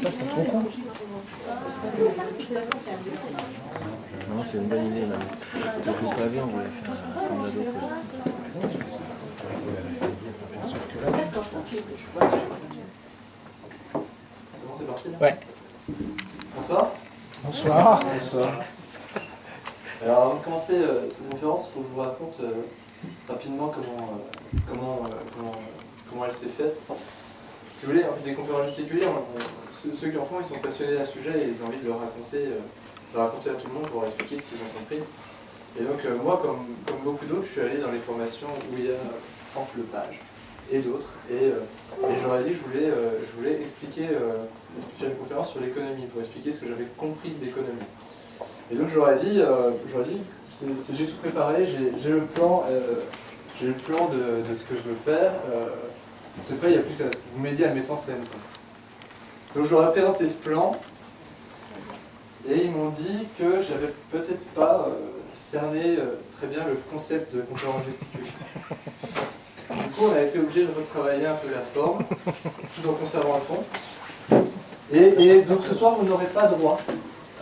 place pour beaucoup. Non, c'est une bonne idée, même. Je ne pas bien, on voulait faire comme l'ado. C'est bon, c'est parti là? Ouais. Bonsoir. Bonsoir. Bonsoir. Alors avant de commencer cette conférence, il faut que je vous raconte rapidement comment elle s'est faite. Si vous voulez, en fait, les conférences gesticulées, ceux qui en font, ils sont passionnés d'un sujet et ils ont envie de le raconter à tout le monde pour leur expliquer ce qu'ils ont compris. Et donc moi, comme beaucoup d'autres, je suis allé dans les formations où il y a Franck Lepage et d'autres. Et j'aurais dit que je voulais expliquer, faire une conférence sur l'économie, pour expliquer ce que j'avais compris de l'économie. Et donc j'aurais dit j'ai tout préparé, j'ai le plan de ce que je veux faire. C'est pas, il n'y a plus qu'à vous m'aider à le mettre en scène. Quoi. Donc je leur ai présenté ce plan, et ils m'ont dit que j'avais peut-être pas cerné très bien le concept de conférence gesticulée. Du coup, on a été obligé de retravailler un peu la forme, tout en conservant le fond. Et donc ce soir, vous n'aurez pas droit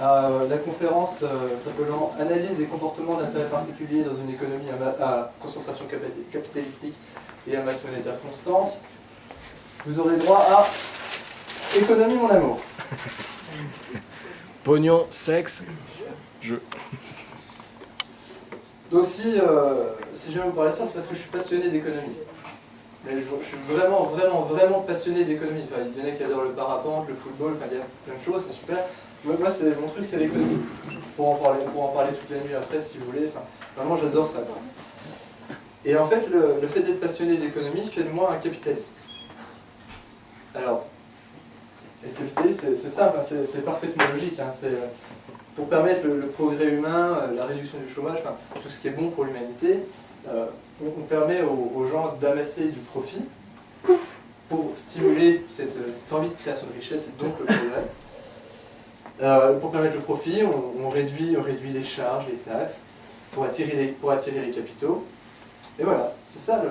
à la conférence s'appelant « Analyse des comportements d'intérêt particulier dans une économie à concentration capitalistique et à masse monétaire constante ». Vous aurez droit à « Économie, mon amour ». Pognon, sexe, jeu. Donc si je viens vous parler de ça, c'est parce que je suis passionné d'économie. Je suis vraiment passionné d'économie. Enfin, il y en a qui adorent le parapente, le football, enfin, il y a plein de choses, c'est super. Moi mon truc, c'est l'économie. Pour en parler toute la nuit après, si vous voulez. Enfin, vraiment, j'adore ça. Et en fait, le fait d'être passionné d'économie fait de moi un capitaliste. Alors, être capitaliste, c'est simple, hein, c'est parfaitement logique. Hein, c'est pour permettre le progrès humain, la réduction du chômage, enfin, tout ce qui est bon pour l'humanité, on permet aux gens d'amasser du profit pour stimuler cette envie de création de richesse et donc le progrès. Pour permettre le profit, on réduit les charges, les taxes, pour attirer les capitaux. Et voilà, c'est ça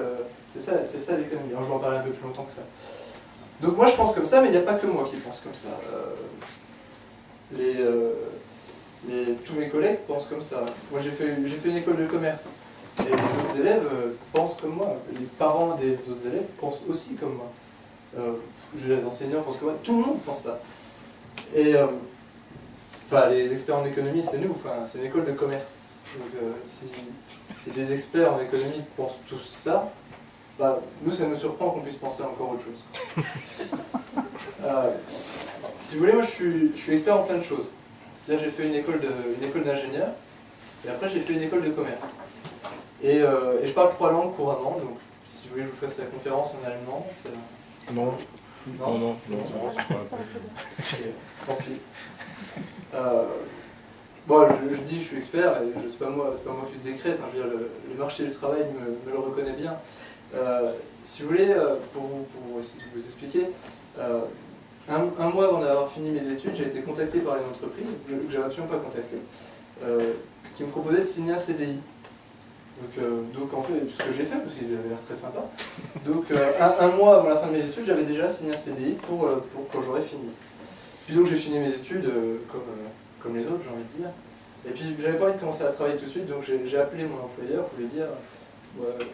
l'économie. Alors je vais en parler un peu plus longtemps que ça. Donc moi je pense comme ça, mais il n'y a pas que moi qui pense comme ça. Tous mes collègues pensent comme ça. Moi j'ai fait une école de commerce. Et les autres élèves pensent comme moi. Les parents des autres élèves pensent aussi comme moi. Les enseignants pensent comme moi. Tout le monde pense ça. Et enfin, les experts en économie, c'est nous. Enfin, c'est une école de commerce. Donc si des experts en économie pensent tous ça, bah, nous, ça nous surprend qu'on puisse penser encore autre chose. Si vous voulez, moi, je suis expert en plein de choses. C'est-à-dire, j'ai fait une école d'ingénieur, et après, j'ai fait une école de commerce. Et je parle 3 langues couramment, donc si vous voulez, je vous fasse la conférence en allemand. Non, ça va, c'est pas la peine. Tant pis. Bon, je dis je suis expert, et c'est pas moi qui le décrète, hein, je veux dire, le marché du travail me le reconnaît bien. Si vous voulez, pour vous expliquer, un mois avant d'avoir fini mes études, j'ai été contacté par une entreprise, que j'avais absolument pas contacté, qui me proposait de signer un CDI. Donc en fait, ce que j'ai fait, parce qu'ils avaient l'air très sympas, donc un mois avant la fin de mes études, j'avais déjà signé un CDI pour quand j'aurais fini. Puis donc j'ai fini mes études comme les autres, j'ai envie de dire. Et puis j'avais pas envie de commencer à travailler tout de suite, donc j'ai appelé mon employeur pour lui dire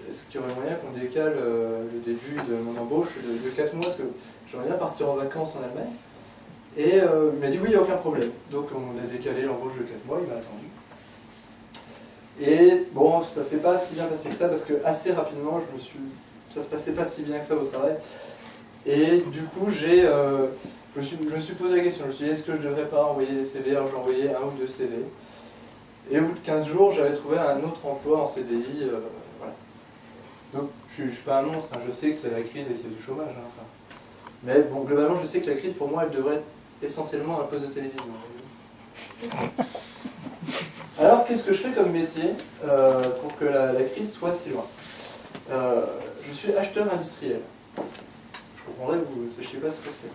est-ce qu'il y aurait moyen qu'on décale le début de mon embauche de 4 mois, parce que j'aimerais bien partir en vacances en Allemagne. Et il m'a dit oui, il n'y a aucun problème. Donc on a décalé l'embauche de 4 mois, il m'a attendu. Et bon, ça s'est pas si bien passé que ça, parce que assez rapidement, ça se passait pas si bien que ça au travail. Et du coup, je me suis posé la question, je me suis dit, est-ce que je devrais pas envoyer des CV? Alors j'ai envoyé 1 ou 2 CV. Et au bout de 15 jours, j'avais trouvé un autre emploi en CDI. Voilà. Donc je suis pas un monstre, hein, je sais que c'est la crise et qu'il y a du chômage. Hein, enfin. Mais bon, globalement, je sais que la crise, pour moi, elle devrait être essentiellement un poste de télévision. Alors, qu'est-ce que je fais comme métier pour que la crise soit si loin? Je suis acheteur industriel. Je comprendrais que vous ne sachiez pas ce que c'est.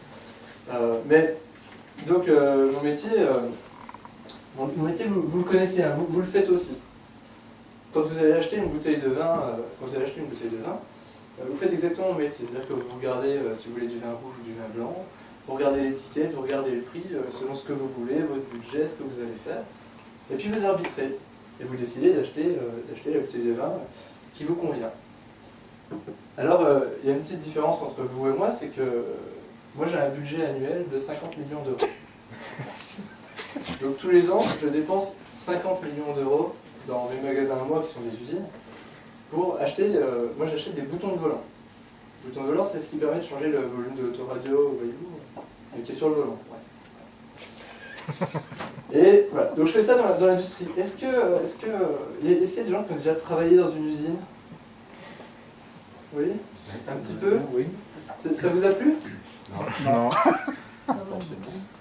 Mais disons que mon métier, vous le connaissez, hein, vous le faites aussi. Quand vous allez acheter une bouteille de vin, vous faites exactement mon métier. C'est-à-dire que vous regardez si vous voulez du vin rouge ou du vin blanc, vous regardez l'étiquette, vous regardez le prix, selon ce que vous voulez, votre budget, ce que vous allez faire, et puis vous arbitrez, et vous décidez d'acheter la bouteille de vin qui vous convient. Alors, il y a une petite différence entre vous et moi, c'est que moi j'ai un budget annuel de 50 millions d'euros. Donc tous les ans, je dépense 50 millions d'euros dans mes magasins à moi, qui sont des usines, pour acheter, moi j'achète des boutons de volant. Le bouton de volant, c'est ce qui permet de changer le volume de l'autoradio, voyez-vous, qui est sur le volant. Ouais. Et voilà, donc je fais ça dans l'industrie. Est-ce qu'il y a des gens qui ont déjà travaillé dans une usine? Oui? Un petit peu? Oui. Ça vous a plu? Non.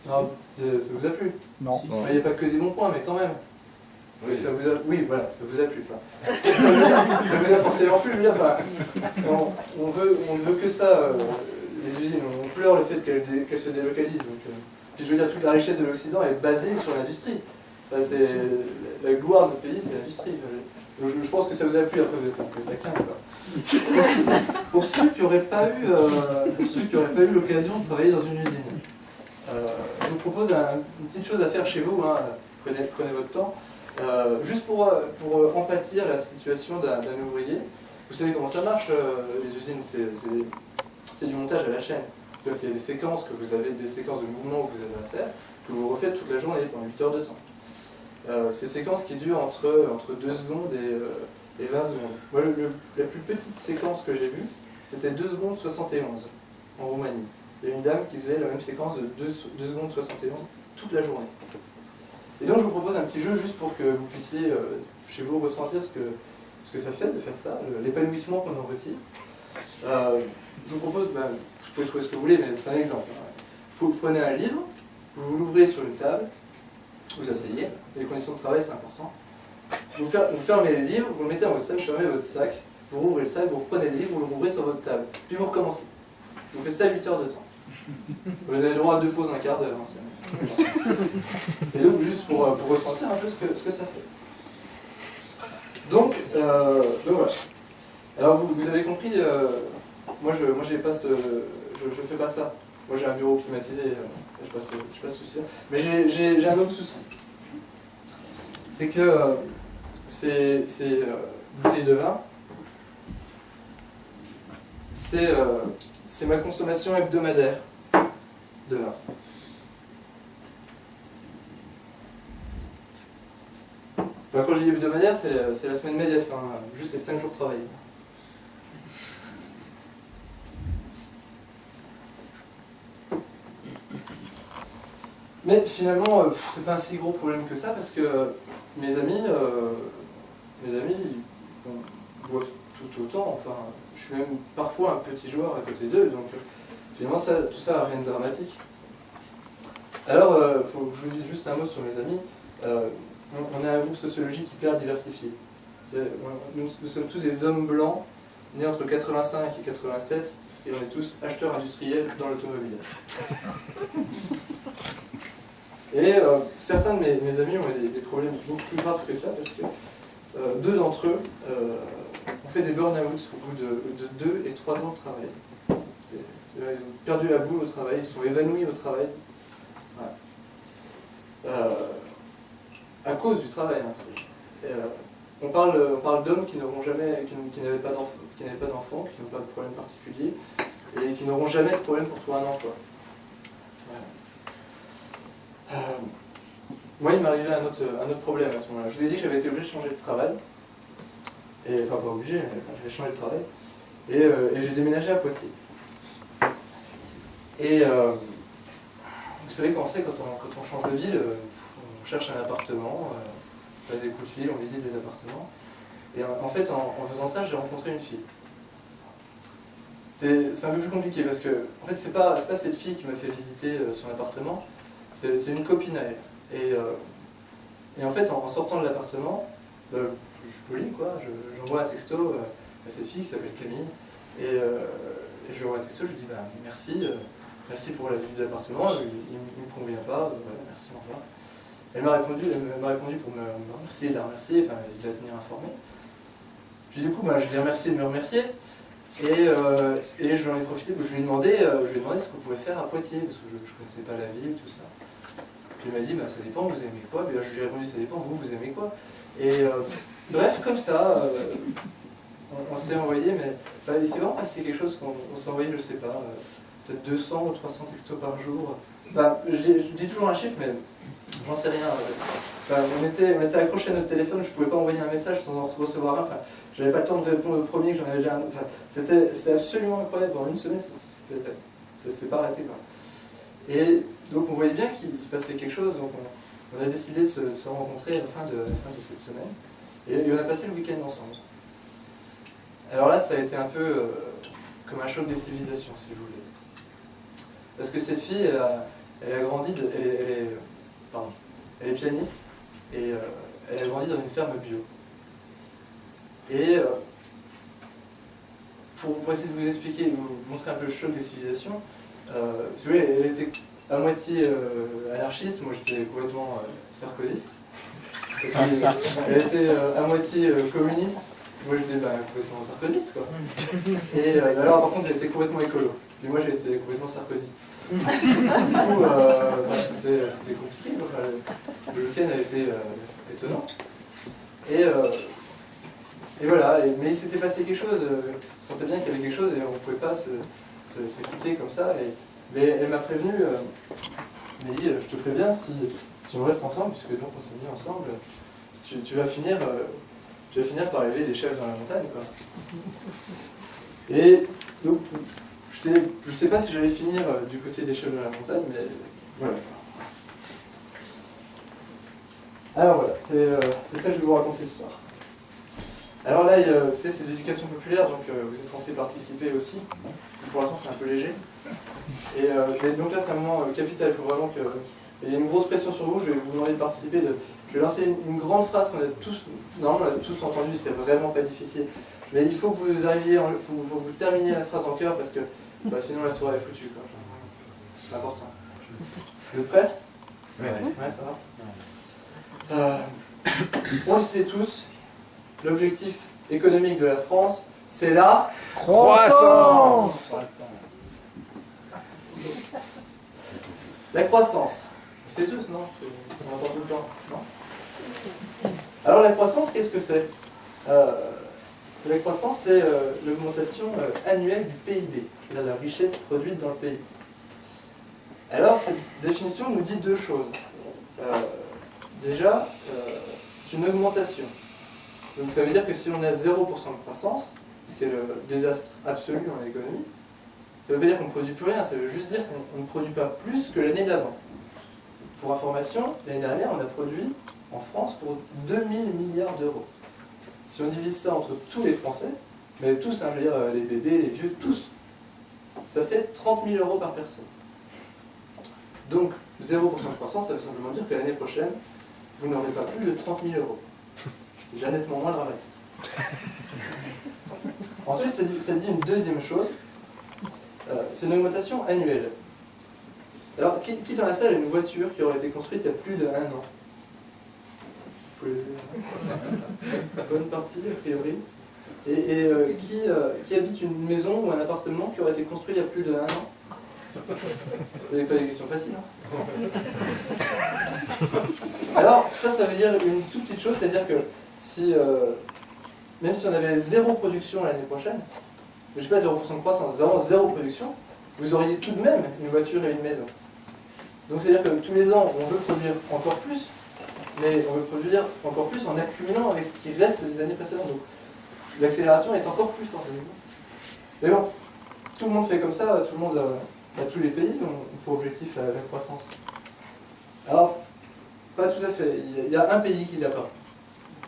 Non, ça vous a plu? Non. Il n'y a pas que des bons points, mais quand même. Oui, oui, voilà, ça vous a plu. Enfin, ça vous a forcément plu, je veux dire. Enfin, on ne veut que ça, les usines. On pleure le fait qu'elles se délocalisent. Donc, puis je veux dire, toute la richesse de l'Occident est basée sur l'industrie. Enfin, la gloire de notre pays, c'est l'industrie. Je pense que ça vous a plu, après vous êtes un peu taquin. Pour ceux qui n'auraient pas eu l'occasion de travailler dans une usine, je vous propose une petite chose à faire chez vous, hein. Prenez votre temps, juste pour empâtir la situation d'un ouvrier. Vous savez comment ça marche, les usines, c'est du montage à la chaîne. C'est-à-dire qu'il y a des séquences que vous avez, des séquences de mouvements que vous avez à faire, que vous refaites toute la journée pendant 8 heures de temps. Ces séquences qui durent entre 2 secondes et 20 secondes. Moi, la plus petite séquence que j'ai vue, c'était 2 secondes 71 en Roumanie. Il y a une dame qui faisait la même séquence de 2 secondes 71 toute la journée. Et donc je vous propose un petit jeu juste pour que vous puissiez chez vous ressentir ce que ça fait de faire ça, l'épanouissement qu'on en retire. Je vous propose, vous pouvez trouver ce que vous voulez, mais c'est un exemple. Vous prenez un livre, vous l'ouvrez sur une table, vous asseyez, les conditions de travail c'est important. Vous fermez le livre, vous le mettez dans votre sac, vous fermez votre sac, vous rouvrez le sac, vous reprenez le livre, vous le rouvrez sur votre table, puis vous recommencez. Vous faites ça à 8 heures de temps. Vous avez le droit à 2 pauses d'un quart d'heure. Hein, et donc, juste pour ressentir un peu ce que ça fait. Donc voilà. Alors, vous avez compris, moi je fais pas ça. Moi, j'ai un bureau climatisé, je passe souci. Mais j'ai un autre souci. C'est que ces bouteilles de vin, c'est ma consommation hebdomadaire de vin. Enfin, quand je dis hebdomadaire, c'est la semaine MEDEF, hein, juste les 5 jours travaillés. Mais finalement, c'est pas un si gros problème que ça, parce que mes amis boivent tout autant, enfin, je suis même parfois un petit joueur à côté d'eux, donc finalement tout ça n'a rien de dramatique. Alors, faut que je vous dise juste un mot sur mes amis. On est un groupe sociologique hyper diversifié. Nous sommes tous des hommes blancs, nés entre 85 et 87, et on est tous acheteurs industriels dans l'automobile. Et certains de mes amis ont des problèmes beaucoup plus graves que ça, parce que 2 d'entre eux ont fait des burn-out au bout de 2 et 3 ans de travail. Ils ont perdu la boule au travail, ils se sont évanouis au travail. Voilà. À cause du travail. Hein, on parle d'hommes qui n'avaient pas d'enfants, qui n'ont pas de problème particulier, et qui n'auront jamais de problème pour trouver un emploi. Voilà. Moi, il m'arrivait un autre problème à ce moment-là. Je vous ai dit que j'avais été obligé de changer de travail. Enfin, pas obligé, mais j'avais changé de travail. Et j'ai déménagé à Poitiers. Et vous savez comment c'est quand on change de ville, on cherche un appartement, on passe des coups de fil, on visite des appartements. Et en fait, en faisant ça, j'ai rencontré une fille. C'est un peu plus compliqué parce que, en fait, c'est pas cette fille qui m'a fait visiter son appartement, c'est une copine à elle. Et en fait, en sortant de l'appartement, je suis poli, quoi, j'envoie un texto à cette fille qui s'appelle Camille, et je lui envoie un texto, je lui dis merci pour la visite de l'appartement, il ne me convient pas, voilà, merci, au revoir. Elle m'a répondu pour me remercier, de la remercier, enfin, de la tenir informée. Puis du coup, je l'ai remercié de me remercier, Et j'en ai profité, je lui ai demandé ce qu'on pouvait faire à Poitiers, parce que je ne connaissais pas la ville, tout ça. Puis il m'a dit, bah, ça dépend, vous aimez quoi? Puis là, je lui ai répondu, ça dépend, vous aimez quoi? Et bref, comme ça, on s'est envoyé, mais bah, il s'est vraiment passé quelque chose qu'on s'est envoyé, je sais pas, peut-être 200 ou 300 textos par jour. Enfin, je dis toujours un chiffre, mais j'en sais rien. Enfin, on était accrochés à notre téléphone, je pouvais pas envoyer un message sans en recevoir un. Enfin, j'avais pas le temps de répondre au premier, que j'en avais déjà un. Enfin, c'était absolument incroyable. Dans une semaine, ça s'est pas arrêté, quoi. Et donc on voyait bien qu'il se passait quelque chose, donc on a décidé de se rencontrer à la fin de cette semaine. Et on a passé le week-end ensemble. Alors là, ça a été un peu comme un choc des civilisations, si vous voulez. Parce que cette fille, elle a grandi, elle est pianiste, et elle a grandi dans une ferme bio. Et pour essayer de vous expliquer, vous montrer un peu le choc des civilisations, si vous voulez, elle était à moitié anarchiste, moi j'étais complètement sarkozyste. Et puis, elle était à moitié communiste, moi j'étais complètement sarkozyste, quoi. Et alors par contre elle était complètement écolo, et moi j'ai été complètement sarkozyste. Du coup, c'était compliqué, enfin, le week-end a été étonnant. Et voilà, mais il s'était passé quelque chose, on sentait bien qu'il y avait quelque chose et on ne pouvait pas se quitter comme ça. Mais elle m'a prévenu, elle m'a dit, je te préviens, si on reste ensemble, puisque donc on s'est mis ensemble, tu vas finir par élever des chèvres dans la montagne, quoi. Et donc, je ne sais pas si j'allais finir du côté des chèvres de la montagne, mais voilà. Alors voilà, c'est ça que je vais vous raconter ce soir. Alors là, vous savez, c'est de l'éducation populaire, donc vous êtes censé participer aussi. Pour l'instant, c'est un peu léger. Et donc là, c'est un moment capital. Il faut vraiment que... Il y a une grosse pression sur vous, je vais vous demander de participer. Je vais lancer une grande phrase qu'on a tous... Normalement, on l'a tous entendu, c'est vraiment pas difficile. Mais il faut que vous arriviez, faut que vous terminiez la phrase en chœur, parce que sinon la soirée est foutue, quoi. C'est important. Vous êtes prêts? Ouais, ça va. On le sait tous, l'objectif économique de la France, c'est la croissance. La croissance. Vous savez tous, non? On entend tout le temps, non? Alors la croissance, qu'est-ce que c'est? La croissance, c'est l'augmentation annuelle du PIB, c'est-à-dire la richesse produite dans le pays. Alors cette définition nous dit deux choses. Déjà, c'est une augmentation. Donc ça veut dire que si on a 0% de croissance, ce qui est le désastre absolu en économie, ça ne veut pas dire qu'on ne produit plus rien, ça veut juste dire qu'on ne produit pas plus que l'année d'avant. Pour information, l'année dernière, on a produit en France pour 2000 milliards d'euros. Si on divise ça entre tous les Français, mais tous, je veux dire les bébés, les vieux, tous, ça fait 30 000 euros par personne. Donc 0% de croissance, ça veut simplement dire que l'année prochaine, vous n'aurez pas plus de 30 000 euros. C'est déjà nettement moins dramatique. Ensuite, ça dit une deuxième chose, c'est une augmentation annuelle. Alors, qui dans la salle a une voiture qui aurait été construite il y a plus d'1 an? Bonne partie, a priori. Et qui habite une maison ou un appartement qui aurait été construit il y a plus d'1 an? Vous n'avez pas des questions faciles, hein? Alors, ça veut dire une toute petite chose, c'est-à-dire que si, même si on avait zéro production l'année prochaine, je ne dis pas 0% de croissance, vraiment zéro production, vous auriez tout de même une voiture et une maison. Donc c'est-à-dire que tous les ans, on veut produire encore plus, mais on veut produire encore plus en accumulant avec ce qui reste des années précédentes. Donc l'accélération est encore plus forte. Mais bon, tout le monde fait comme ça, tout le monde, tous les pays ont pour objectif la croissance. Alors, pas tout à fait. Il y a un pays qui l'a pas.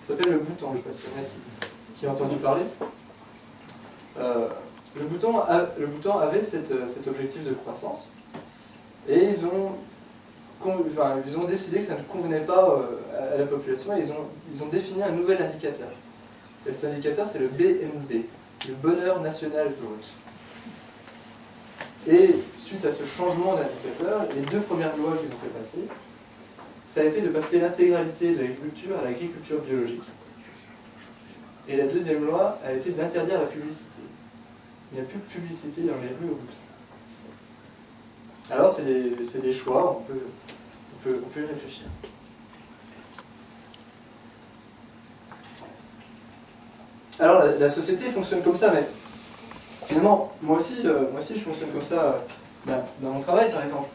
Ça s'appelle le Bhoutan, je ne sais pas si il y en a qui a entendu parler. Le Bhoutan avait cet objectif de croissance. Et ils ont décidé que ça ne convenait pas à la population et ils ont défini un nouvel indicateur. Et cet indicateur, c'est le BNB, le bonheur national brut. Et suite à ce changement d'indicateur, les deux premières lois qu'ils ont fait passer, ça a été de passer l'intégralité de l'agriculture à l'agriculture biologique. Et la deuxième loi a été d'interdire la publicité. il n'y a plus de publicité dans les rues au bout. Alors c'est des choix, on peut y réfléchir. Alors la société fonctionne comme ça, mais finalement, moi aussi je fonctionne comme ça dans mon travail par exemple.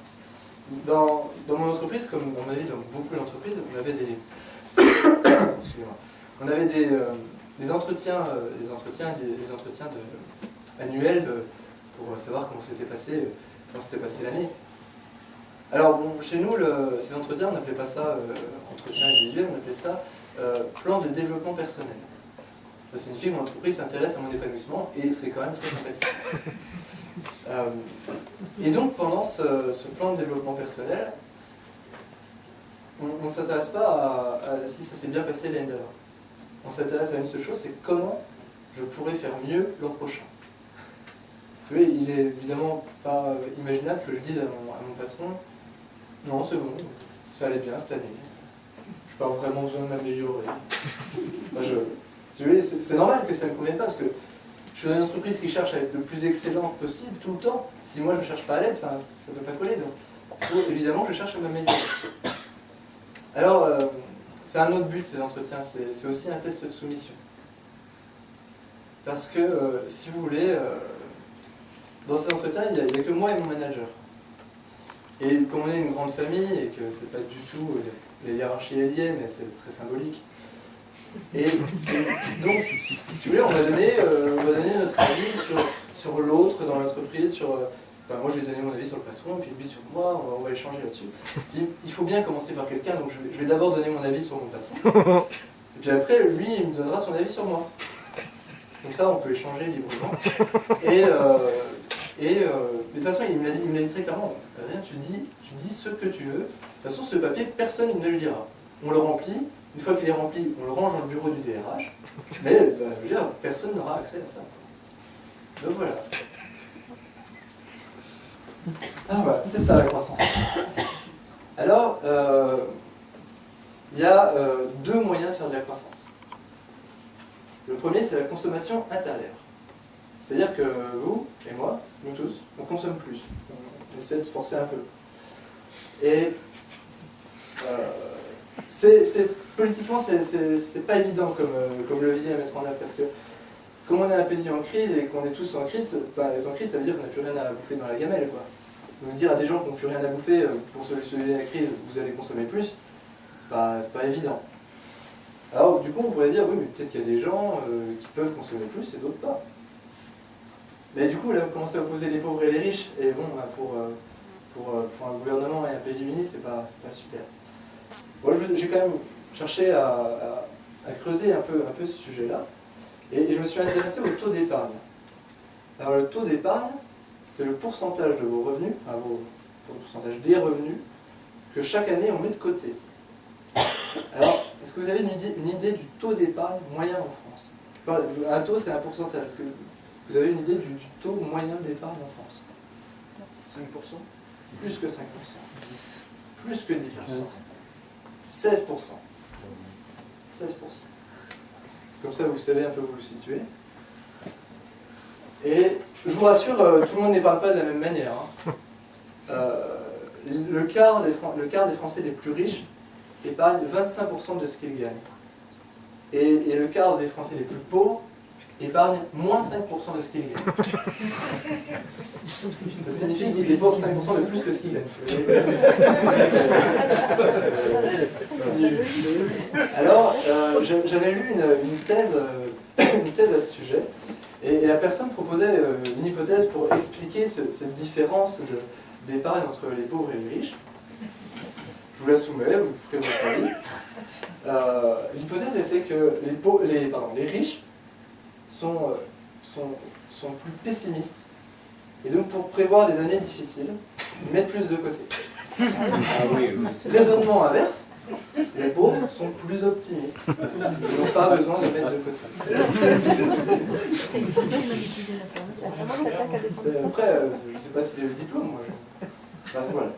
Dans mon entreprise, comme on avait dans beaucoup d'entreprises, on avait des excusez-moi, on avait des entretiens annuels pour savoir comment s'était passé l'année. Alors bon, chez nous, ces entretiens, on n'appelait pas ça entretien individuel, on appelait ça plan de développement personnel. Ça signifie que mon entreprise s'intéresse à mon épanouissement et c'est quand même très sympathique. Et donc pendant ce plan de développement personnel, on ne s'intéresse pas à si ça s'est bien passé l'année d'avant. On s'intéresse à une seule chose, c'est comment je pourrais faire mieux l'an prochain. Vous savez, il est évidemment pas imaginable que je dise à mon patron « Non, c'est bon, ça allait bien cette année. Je n'ai pas vraiment besoin de m'améliorer. » C'est normal que ça ne me convienne pas, parce que je suis dans une entreprise qui cherche à être le plus excellente possible tout le temps. Si moi je ne cherche pas à l'être, ça ne peut pas coller. Donc évidemment, je cherche à m'améliorer. Alors, c'est un autre but, ces entretiens, c'est aussi un test de soumission. Parce que, si vous voulez, dans ces entretiens, il n'y a que moi et mon manager. Et comme on est une grande famille, et que c'est pas du tout les hiérarchies liées, mais c'est très symbolique. Et donc, si vous voulez, on va donner notre avis sur l'autre dans l'entreprise, moi je vais donner mon avis sur le patron, puis lui sur moi, on va échanger là-dessus. Il faut bien commencer par quelqu'un, donc je vais d'abord donner mon avis sur mon patron, et puis après, lui, il me donnera son avis sur moi. Donc ça, on peut échanger librement. Et de toute façon, il me l'a dit très clairement, Adrien, tu dis ce que tu veux, de toute façon, ce papier, personne ne le lira. On le remplit, une fois qu'il est rempli, on le range dans le bureau du DRH, mais je veux dire, personne n'aura accès à ça. Donc voilà. Ah voilà, c'est ça la croissance. Alors, il y a deux moyens de faire de la croissance. Le premier, c'est la consommation intérieure. C'est-à-dire que vous et moi, nous tous, on consomme plus. On essaie de forcer un peu. Et politiquement, c'est pas évident comme levier à mettre en œuvre, parce que comme on est un pays en crise et qu'on est tous en crise, ça veut dire qu'on n'a plus rien à bouffer dans la gamelle, quoi. Donc dire à des gens qui n'ont plus rien à bouffer pour solutionner la crise, vous allez consommer plus, c'est pas évident. Alors du coup on pourrait dire, oui mais peut-être qu'il y a des gens qui peuvent consommer plus et d'autres pas. Mais du coup là vous commencez à opposer les pauvres et les riches, et bon pour un gouvernement et un pays uni c'est pas super. Moi j'ai quand même cherché à creuser un peu ce sujet-là, et je me suis intéressé au taux d'épargne. Alors le taux d'épargne, c'est le pourcentage de vos revenus, le pourcentage des revenus, que chaque année on met de côté. Alors, est-ce que vous avez une idée du taux d'épargne moyen en France? Un taux, c'est un pourcentage. Est-ce que vous avez une idée du taux moyen d'épargne en France? 5%? Plus que 5%. 10. Plus que 10%. 16%. 16%. Comme ça, vous savez un peu où vous le situez. Et je vous rassure, tout le monde n'épargne pas de la même manière. Le quart des Français les plus riches épargnent 25% de ce qu'ils gagnent. Et le quart des Français les plus pauvres épargnent moins 5% de ce qu'ils gagnent. Ça signifie qu'ils dépensent 5% de plus que ce qu'ils gagnent. Alors, j'avais lu une thèse à ce sujet, et la personne proposait une hypothèse pour expliquer cette différence d'épargne entre les pauvres et les riches. Je vous la soumets, vous ferez votre avis. L'hypothèse était que les riches sont plus pessimistes, et donc pour prévoir des années difficiles, ils mettent plus de côté. Raisonnement inverse, les pauvres sont plus optimistes, ils n'ont pas besoin de mettre de côté. Après, je ne sais pas s'il a eu le diplôme, moi. Voilà.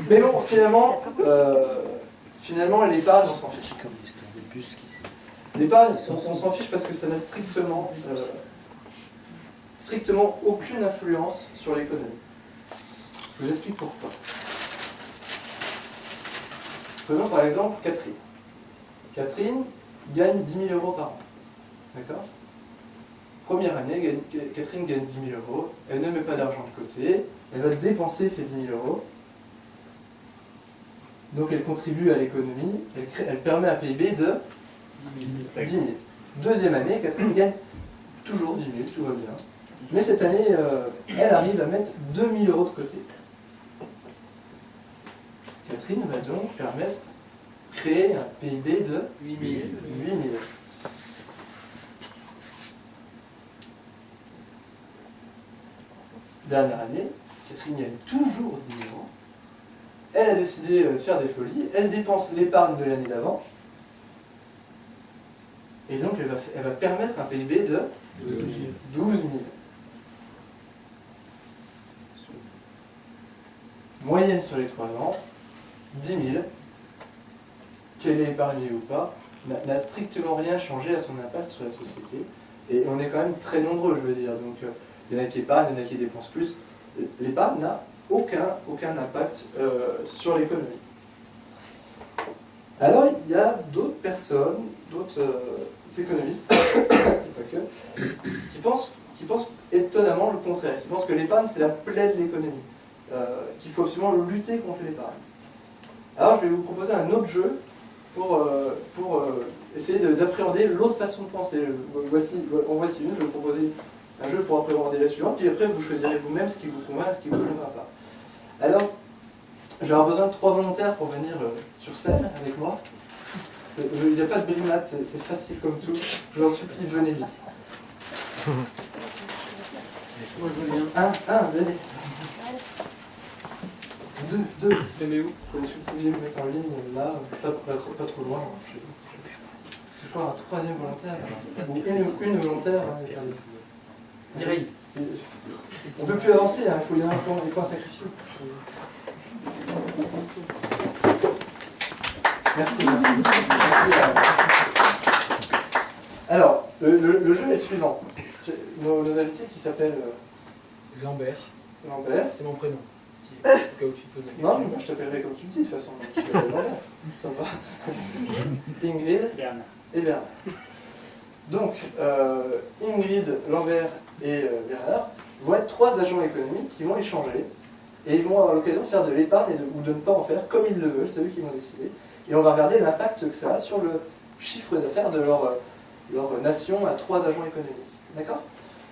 Mais bon, finalement l'épargne, on s'en fiche. L'épargne, on s'en fiche parce que ça n'a strictement strictement aucune influence sur l'économie. Je vous explique pourquoi. Prenons par exemple Catherine. Catherine gagne 10 000 euros par an. D'accord ? Première année, Catherine gagne 10 000 euros, elle ne met pas d'argent de côté, elle va dépenser ces 10 000 euros. Donc elle contribue à l'économie, elle permet un PIB de 10 000. Deuxième année, Catherine gagne toujours 10 000, tout va bien. Mais cette année, elle arrive à mettre 2 000 euros de côté. Catherine va donc créer un PIB de 8 000. Dernière année, Catherine gagne toujours 10 000 euros. Elle a décidé de faire des folies, elle dépense l'épargne de l'année d'avant, et donc elle va permettre un PIB de 12 000. Moyenne sur les 3 ans, 10 000, qu'elle ait épargné ou pas, n'a strictement rien changé à son impact sur la société. Et on est quand même très nombreux, je veux dire. Donc il y en a qui épargnent, il y en a qui dépensent plus. L'épargne n'a aucun impact sur l'économie. Alors il y a d'autres personnes, d'autres économistes, pas que, qui pensent étonnamment le contraire, qui pensent que l'épargne c'est la plaie de l'économie, qu'il faut absolument lutter contre l'épargne. Alors je vais vous proposer un autre jeu pour essayer d'appréhender l'autre façon de penser. En voici une, je vais vous proposer un jeu pour appréhender la suivante, puis après vous choisirez vous-même ce qui vous convainc et ce qui ne vous convainc pas. Alors, je vais avoir besoin de 3 volontaires pour venir sur scène avec moi. Il n'y a pas de brimade, c'est facile comme tout. Je vous en supplie, venez vite. Moi je veux bien. Un, venez. Deux. Je mets où? Si vous pouviez me mettre en ligne, là, pas trop loin. Est-ce que je peux avoir un 3e volontaire? Ou une volontaire. Mireille. On ne peut plus avancer, hein. Il faut un sacrifice. Merci. Alors, le jeu est le suivant. Nos invités qui s'appellent Lambert. Lambert. C'est mon prénom. Si, au cas où tu te poses la question. Non, mais moi je t'appellerai comme tu me dis de toute façon. Je t'appelle Lambert. Ça va. Ingrid et Bernard. Donc, Ingrid, Lambert et Bernard vont être 3 agents économiques qui vont échanger et ils vont avoir l'occasion de faire de l'épargne ou de ne pas en faire comme ils le veulent, c'est eux qui vont décider. Et on va regarder l'impact que ça a sur le chiffre d'affaires de leur nation à 3 agents économiques. D'accord?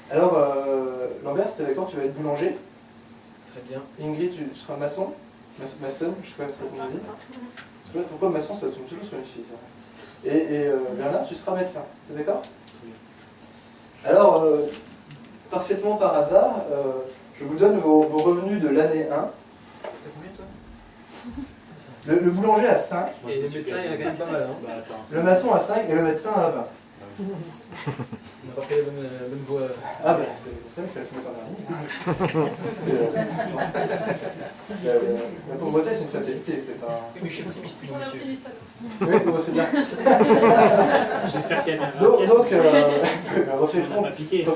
Alors, Lambert, si tu es d'accord, tu vas être boulanger. Très bien. Ingrid, tu seras maçon. Maçonne, je ne sais pas trop comment on dit. Pourquoi maçon, ça tombe toujours sur une fille. Ça. Et Bernard, tu seras médecin. Tu es d'accord? Alors, parfaitement par hasard, je vous donne vos revenus de l'année 1. T'as combien toi? Le boulanger a 5. Et les médecins, il y en a quand même pas mal. Hein. Le maçon a 5 et le médecin a 20. On n'a pas fait la même voie. Ah ben, c'est pour ça qu'il fallait se mettre en dernier. La pauvreté, c'est une fatalité, c'est pas... Oui, mais je suis optimiste, On est monsieur. optimiste. Oui, bon, c'est bien. J'espère qu'il y a Donc, refais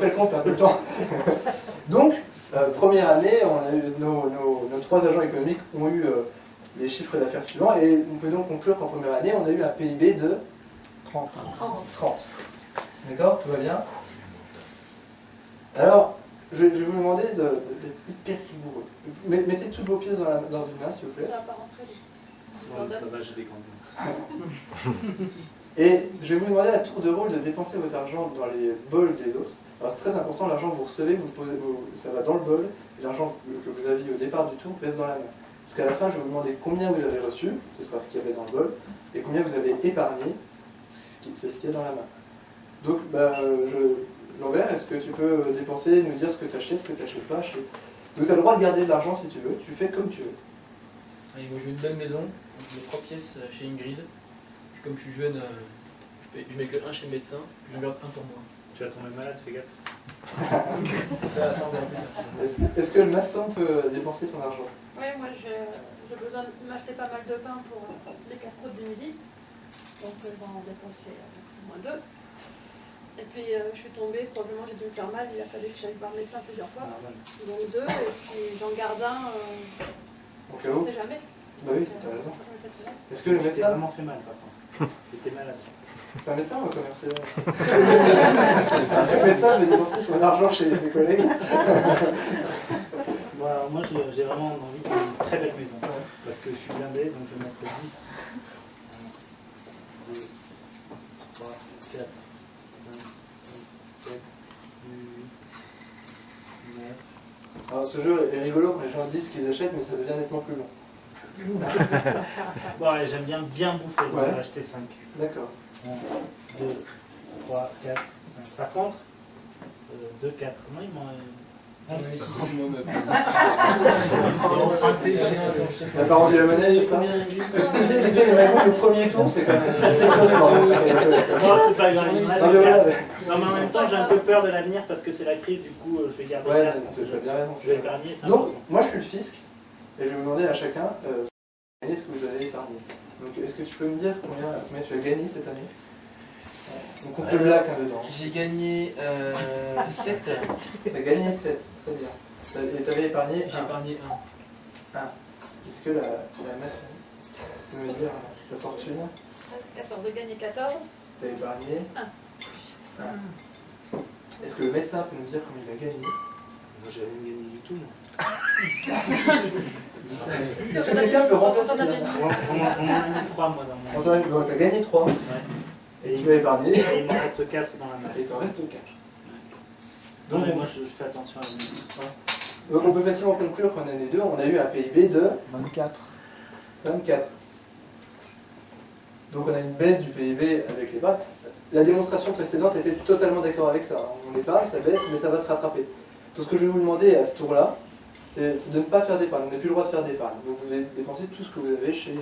le compte un peu le temps. Donc, première année, on a eu nos 3 agents économiques ont eu les chiffres d'affaires suivants, et on peut donc conclure qu'en première année, on a eu un PIB de 30. D'accord? Tout va bien? Alors, je vais vous demander d'être hyper rigoureux. Mettez toutes vos pièces dans une main, s'il vous plaît. Ça va pas rentrer. Ça va, j'ai des comptes. Et je vais vous demander à tour de rôle de dépenser votre argent dans les bols des autres. Alors c'est très important, l'argent que vous recevez, ça va dans le bol, et l'argent que vous aviez au départ du tour reste dans la main. Parce qu'à la fin, je vais vous demander combien vous avez reçu, ce sera ce qu'il y avait dans le bol, et combien vous avez épargné, c'est ce qu'il y a dans la main. Donc, Lambert, est-ce que tu peux dépenser, nous dire ce que tu achètes, ce que tu n'achètes pas acheter. Donc tu as le droit de garder de l'argent si tu veux, tu fais comme tu veux. Allez, moi je veux une belle maison, donc je mets 3 pièces chez Ingrid. Puis comme je suis jeune, je mets que 1 chez le médecin, puis j'en garde 1 pour moi. Tu vas tomber malade, fais gaffe. Ça va, ça en plus ça. Est-ce que le maçon peut dépenser son argent? Oui, moi j'ai besoin de m'acheter pas mal de pain pour les casse-croûtes du midi. Donc je vais en dépenser moins 2. Et puis je suis tombée, probablement j'ai dû me faire mal, il a fallu que j'aille voir le médecin plusieurs fois. Ah, voilà. Donc 2, et puis j'en garde un, Au je cas ne où. sais jamais. Bah oui, t'as raison. Ça me fait très mal. Est-ce que le Tu t'es médecin, vraiment fait mal, par contre. Tu étais malade. c'est un médecin ou un commercial? Est-ce que le médecin veut dépenser son argent chez ses collègues? Moi j'ai vraiment envie d'une très belle maison. Parce que je suis blindé, donc je vais mettre 10. 1, 2, 3, 4, 5, 6, 7, 8, 9. Alors ce jeu est rigolo quand les gens disent qu'ils achètent, mais ça devient nettement plus long. Bon, allez, j'aime bien bouffer, donc Ouais. je vais acheter 5. D'accord. 1, 2, 3, 4, 5. Par contre, 2, 4. Comment il m'en. T'as pas rendu la monnaie, ça? Éviter les magouilles au premier tour, c'est quand même très frustrant. Non, c'est pas grave. il me reste Non, mais voilà. quatre. Non, mais en même temps, j'ai un peu peur de l'avenir parce que c'est la crise, du coup, je vais garder Ouais, 4. t'as bien raison. Je vais épargner, c'est Donc, important. moi je suis le fisc, et je vais vous demander à chacun ce que vous avez épargné. Donc, est-ce que tu peux me dire combien tu as gagné cette année? Donc, on peut le lac dedans. J'ai gagné 7. Tu as gagné 7, très bien. Et tu avais épargné J'ai 1. épargné 1. Est-ce que la maçon peut me dire sa fortune? 14, de gagner 14. Tu as épargné Un. 1. Est-ce que le médecin peut nous dire combien il a gagné? Moi, j'ai rien gagné du tout. Est-ce que quelqu'un peut remplacer On en a Bernard? On en a mis 3, moi, dans mon. Tu as gagné 3. Ouais. Et tu as épargné. Et il m'en reste 4 dans la main. Et il t'en reste 4. Non, mais moi, je fais attention à lui. Donc on peut facilement conclure qu'en année 2, on a eu un PIB de 24. 24. Donc on a une baisse du PIB avec les bas. La démonstration précédente était totalement d'accord avec ça. On n'est pas, ça baisse, mais ça va se rattraper. Tout ce que je vais vous demander à ce tour-là, c'est de ne pas faire d'épargne. On n'a plus le droit de faire d'épargne. Donc vous allez dépenser tout ce que vous avez chez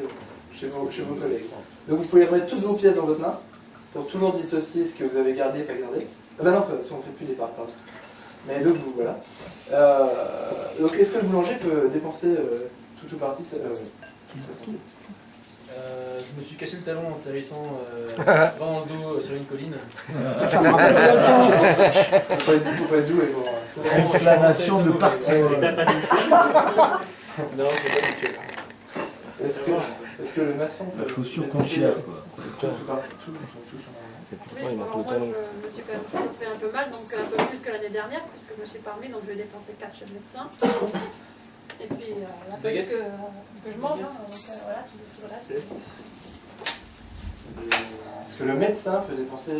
vos collègues. Donc vous pouvez remettre toutes vos pièces dans votre main pour toujours dissocier ce que vous avez gardé et pas gardé. Ah ben non, si on ne fait plus d'épargne, pardon. Mais donc voilà. Donc est-ce que le boulanger peut dépenser tout ou partie de sa fortune? Je me suis cassé le talon en atterrissant droit dans le dos sur une colline. Ça me rappelle quelqu'un. Faut pas être doux et bon. C'est vraiment- Inflammation de partout. Et t'as pas dit Non, c'est pas du tout. Est-ce que le maçon peut La chaussure dépenser conchière, quoi. tout ou partie, tout son argent? Et puis Oui, pourtant, il alors marque le moi talon. je me suis quand même toujours fait un peu mal, donc un peu plus que l'année dernière, puisque je me suis parmi, donc je vais dépenser 4 chez le médecin. Et puis il a fallu Baguette. que je mange, hein, donc voilà, tout le reste. Est-ce que le médecin peut dépenser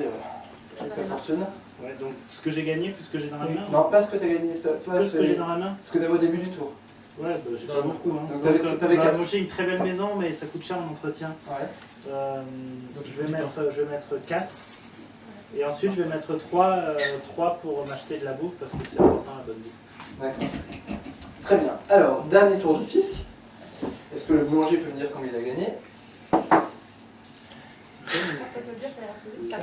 toute sa fortune? Ouais, donc ce que j'ai gagné plus ce que j'ai dans la main. Non, pas ce que tu as gagné, pas Plus ce que j'ai dans la main. ce que tu avais au début du tour. Ouais, bah, j'ai Dans pas la main. beaucoup. Hein. Donc, t'avais bah, quatre. moi, j'ai une très belle maison, mais ça coûte cher en entretien. Ouais. Donc je vais mettre 4. Et ensuite, je vais mettre 3 pour m'acheter de la bouffe parce que c'est important la bonne bouffe. D'accord. Très bien. Alors, dernier tour du fisc. Est-ce que le boulanger peut me dire combien il a gagné? On peut te le dire, ça a l'air plus vite.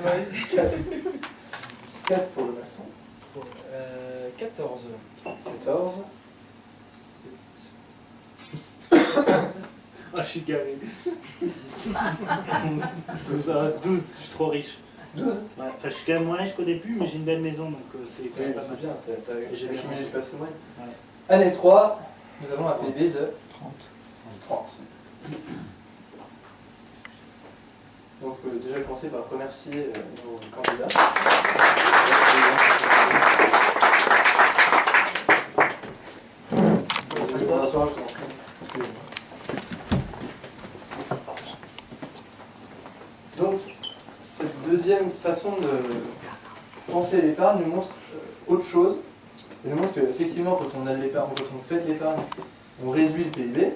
4 pour le maçon. 14. 14. Ah, je suis gavé. 12, je suis trop riche. 12. Ouais, enfin, je suis quand même moins riche qu'au début, mais j'ai une belle maison, donc c'est quand Oui, même pas c'est mal. bien, t'as J'ai bien accumulé du mangé. patrimoine. Ouais. Année 3, nous avons un PIB de 30. Donc déjà commencer par remercier nos candidats. Bonsoir, je vous en prie. Excusez-moi. Donc, cette deuxième façon de penser l'épargne nous montre autre chose. Elle nous montre qu'effectivement, quand on a de l'épargne, quand on fait de l'épargne, on réduit le PIB.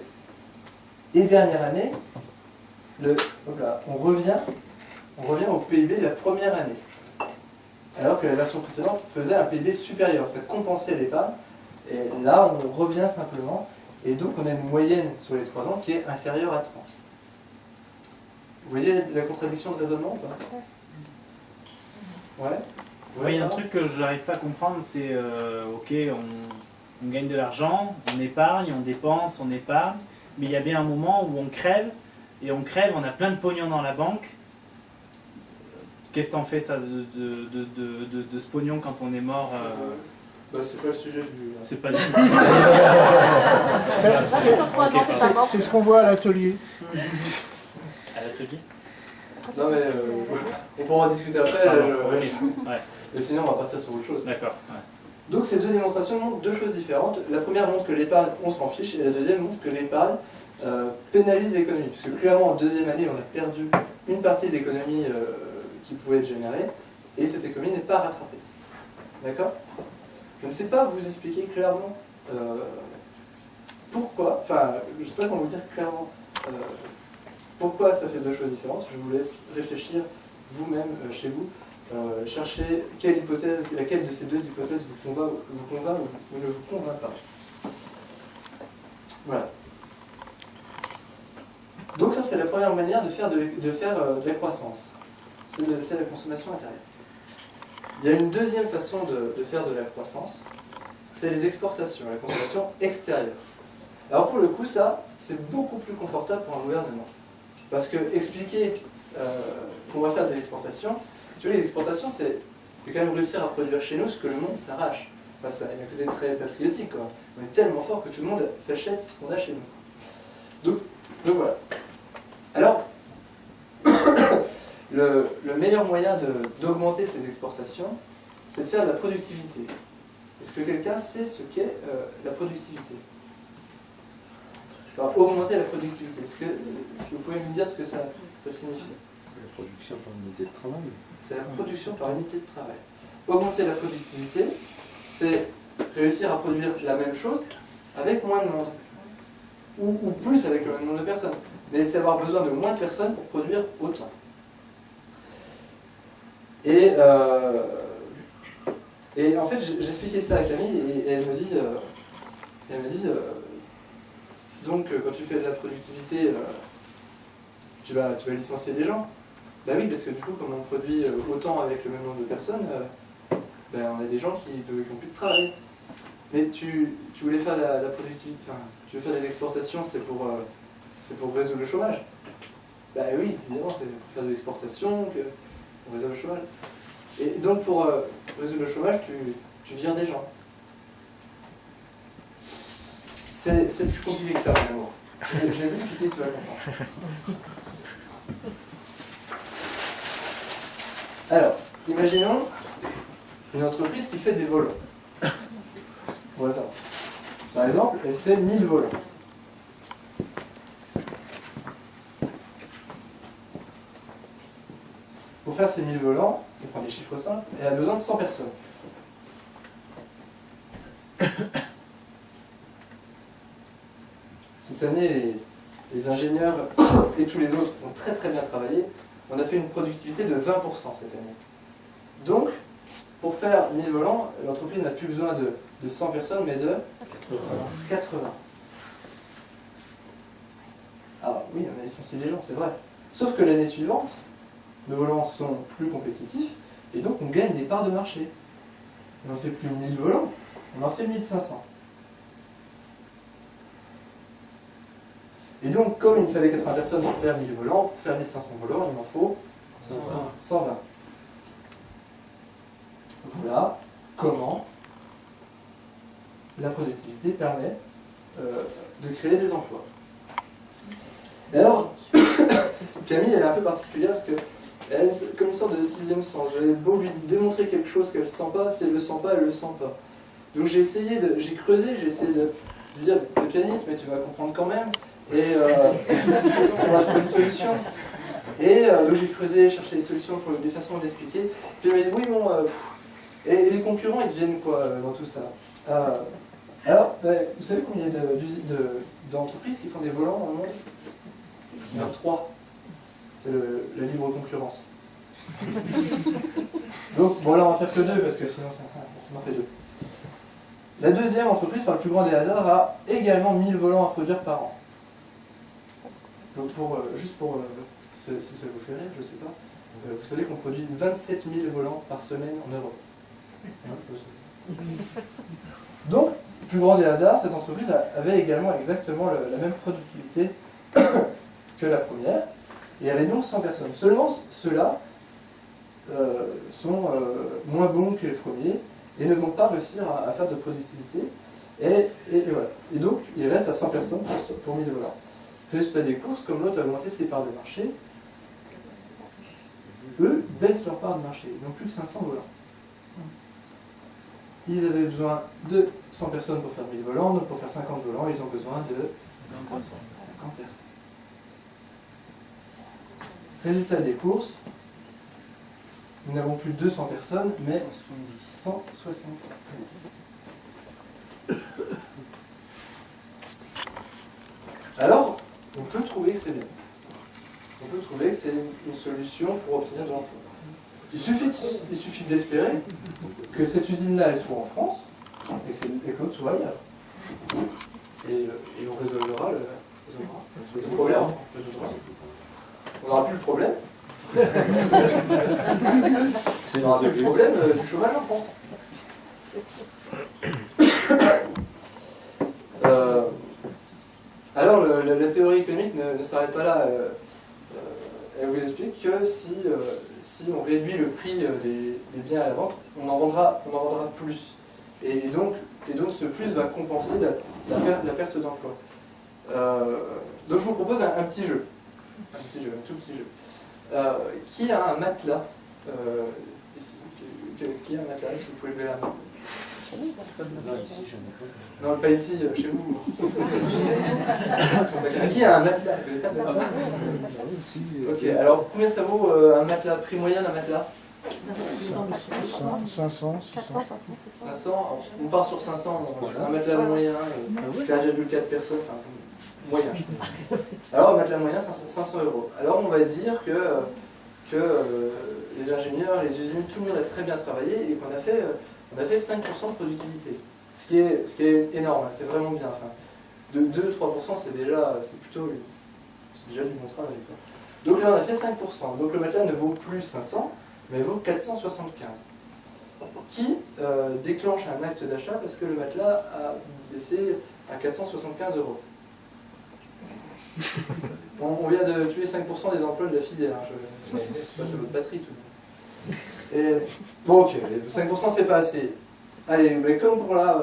Et dernière année, on revient au PIB de la première année. Alors que la version précédente faisait un PIB supérieur, ça compensait l'épargne. Et là, on revient simplement. Et donc, on a une moyenne sur les 3 ans qui est inférieure à 30. Vous voyez la contradiction de raisonnement ou pas? Ouais. Oui, il y a un truc que je n'arrive pas à comprendre, c'est ok, on gagne de l'argent, on épargne, on dépense, on épargne, mais il y a bien un moment où on crève, et on crève, on a plein de pognon dans la banque. qu'est-ce que t'en fais ça de ce pognon quand on est mort Bah, c'est pas le sujet du... C'est pas du tout. C'est ce qu'on voit à l'atelier. À l'atelier. Non mais on pourra en discuter après, Pardon, ouais. Ouais. Mais sinon on va partir sur autre chose. D'accord. Ouais. Donc ces deux démonstrations montrent deux choses différentes. La première montre que l'épargne, on s'en fiche, et la deuxième montre que l'épargne pénalise l'économie. Parce que clairement en deuxième année, on a perdu une partie de l'économie qui pouvait être générée, et cette économie n'est pas rattrapée. D'accord? Je ne sais pas vous expliquer clairement pourquoi, enfin, je ne sais pas comment vous dire clairement pourquoi ça fait deux choses différentes. Je vous laisse réfléchir vous-même chez vous. Chercher quelle hypothèse, laquelle de ces deux hypothèses vous convainc ou ne vous convainc pas. Voilà. Donc ça c'est la première manière de faire de la croissance. C'est la consommation intérieure. Il y a une deuxième façon de faire de la croissance, c'est les exportations, la consommation extérieure. Alors pour le coup ça, c'est beaucoup plus confortable pour un gouvernement. Parce que expliquer qu'on va faire des exportations, si vous voulez, les exportations, c'est quand même réussir à produire chez nous ce que le monde s'arrache. Enfin, ça a un côté très patriotique, quoi. On est tellement fort que tout le monde s'achète ce qu'on a chez nous. Donc voilà. Alors, le meilleur moyen d'augmenter ces exportations, c'est de faire de la productivité. Est-ce que quelqu'un sait ce qu'est la productivité? Alors, augmenter la productivité. Est-ce que vous pouvez me dire ce que ça signifie? La production par unité de travail. C'est la production par unité de travail. Augmenter la productivité, c'est réussir à produire la même chose avec moins de monde. Ou plus avec le même nombre de personnes. Mais c'est avoir besoin de moins de personnes pour produire autant. Et en fait, j'expliquais ça à Camille et elle me dit, donc quand tu fais de la productivité, tu vas licencier des gens. Bah oui, parce que du coup, comme on produit autant avec le même nombre de personnes, on a des gens qui n'ont plus de travail. Mais tu voulais faire la productivité, enfin, tu veux faire des exportations, c'est pour résoudre le chômage. Bah oui, évidemment, c'est pour faire des exportations qu'on résout le chômage. Et donc pour résoudre le chômage, tu vires des gens. C'est plus compliqué que ça, mon amour. Je vais les expliquer, tu vas comprendre. Alors, imaginons une entreprise qui fait des volants. Voilà ça. Par exemple, elle fait 1000 volants. Pour faire ces 1000 volants, on prend des chiffres simples, elle a besoin de 100 personnes. Cette année, les ingénieurs et tous les autres ont très très bien travaillé. On a fait une productivité de 20% cette année. Donc, pour faire 1000 volants, l'entreprise n'a plus besoin de 100 personnes, mais de 80. Ah oui, on a licencié des gens, c'est vrai. Sauf que l'année suivante, nos volants sont plus compétitifs, et donc on gagne des parts de marché. On ne fait plus 1000 volants, on en fait 1500. Et donc, comme il me fallait 80 personnes pour faire 1000 volants, pour faire 1500 volants, il m'en faut 120. Voilà comment la productivité permet de créer des emplois. Et alors, Camille, elle est un peu particulière parce qu'elle est comme une sorte de sixième sens. J'avais beau lui démontrer quelque chose qu'elle ne sent pas, si elle ne le sent pas, elle ne le sent pas. Donc j'ai creusé, j'ai essayé de lui dire, t'es pianiste, mais tu vas comprendre quand même. Et on va trouver une solution. Et donc j'ai creusé, cherché des solutions, des façons de l'expliquer. Puis elle m'a dit, oui, bon, et les concurrents, ils deviennent quoi dans tout ça? Alors, vous savez combien il y a d'entreprises qui font des volants dans le monde? Il y en a 3. C'est la libre concurrence. Donc, bon là on va faire que 2 parce que sinon on en fait 2. La deuxième entreprise, par le plus grand des hasards, a également 1000 volants à produire par an. Donc juste pour, si ça vous fait rire, je sais pas, vous savez qu'on produit 27 000 volants par semaine en Europe. Donc, plus grand des hasards, cette entreprise avait également exactement la même productivité que la première, et avait donc 100 personnes. Seulement, ceux-là sont moins bons que les premiers et ne vont pas réussir à faire de productivité. Et voilà. Et donc, il reste à 100 personnes pour 1000 volants. Résultat des courses, comme l'autre a augmenté ses parts de marché, eux baissent leur part de marché. Ils n'ont plus que 500 volants. Ils avaient besoin de 100 personnes pour faire 1000 volants, donc pour faire 50 volants, ils ont besoin de 50 personnes. Résultat des courses, nous n'avons plus 200 personnes, mais 170. Alors, on peut trouver que c'est bien. On peut trouver que c'est une solution pour obtenir de l'emploi. Il suffit d'espérer que cette usine-là, elle soit en France, et que l'autre soit ailleurs. Et on résolvera le problème. On n'aura plus le problème. On n'aura plus le problème du chômage en France. Alors, la théorie économique ne s'arrête pas là. Elle vous explique que si on réduit le prix des biens à la vente, on en vendra plus. Et donc ce plus va compenser la perte d'emploi. Donc je vous propose un petit jeu. Un tout petit jeu. Qui a un matelas ici? Qui a un matelas? Si vous pouvez lever la main. Non, pas ici, chez vous. Qui a un matelas? Vous n'avez pas de matelas? Ok, alors combien ça vaut un matelas? Prix moyen d'un matelas? 500, 600. 500, on part sur 500, c'est un matelas moyen, 4,4 personnes, enfin c'est moyen. Alors, un matelas moyen, 500 €. Alors, on va dire que les ingénieurs, les usines, tout le monde a très bien travaillé et qu'on a fait 5% de productivité. Ce qui est énorme, c'est vraiment bien. Enfin, de 2-3%, c'est déjà du bon travail, quoi. Donc là, on a fait 5%. Donc le matelas ne vaut plus 500, mais vaut 475. Qui déclenche un acte d'achat parce que le matelas a baissé à 475 €. On vient de tuer 5% des emplois de la filière. C'est votre batterie, tout. Et, bon, ok, 5% c'est pas assez. Allez, mais comme pour là,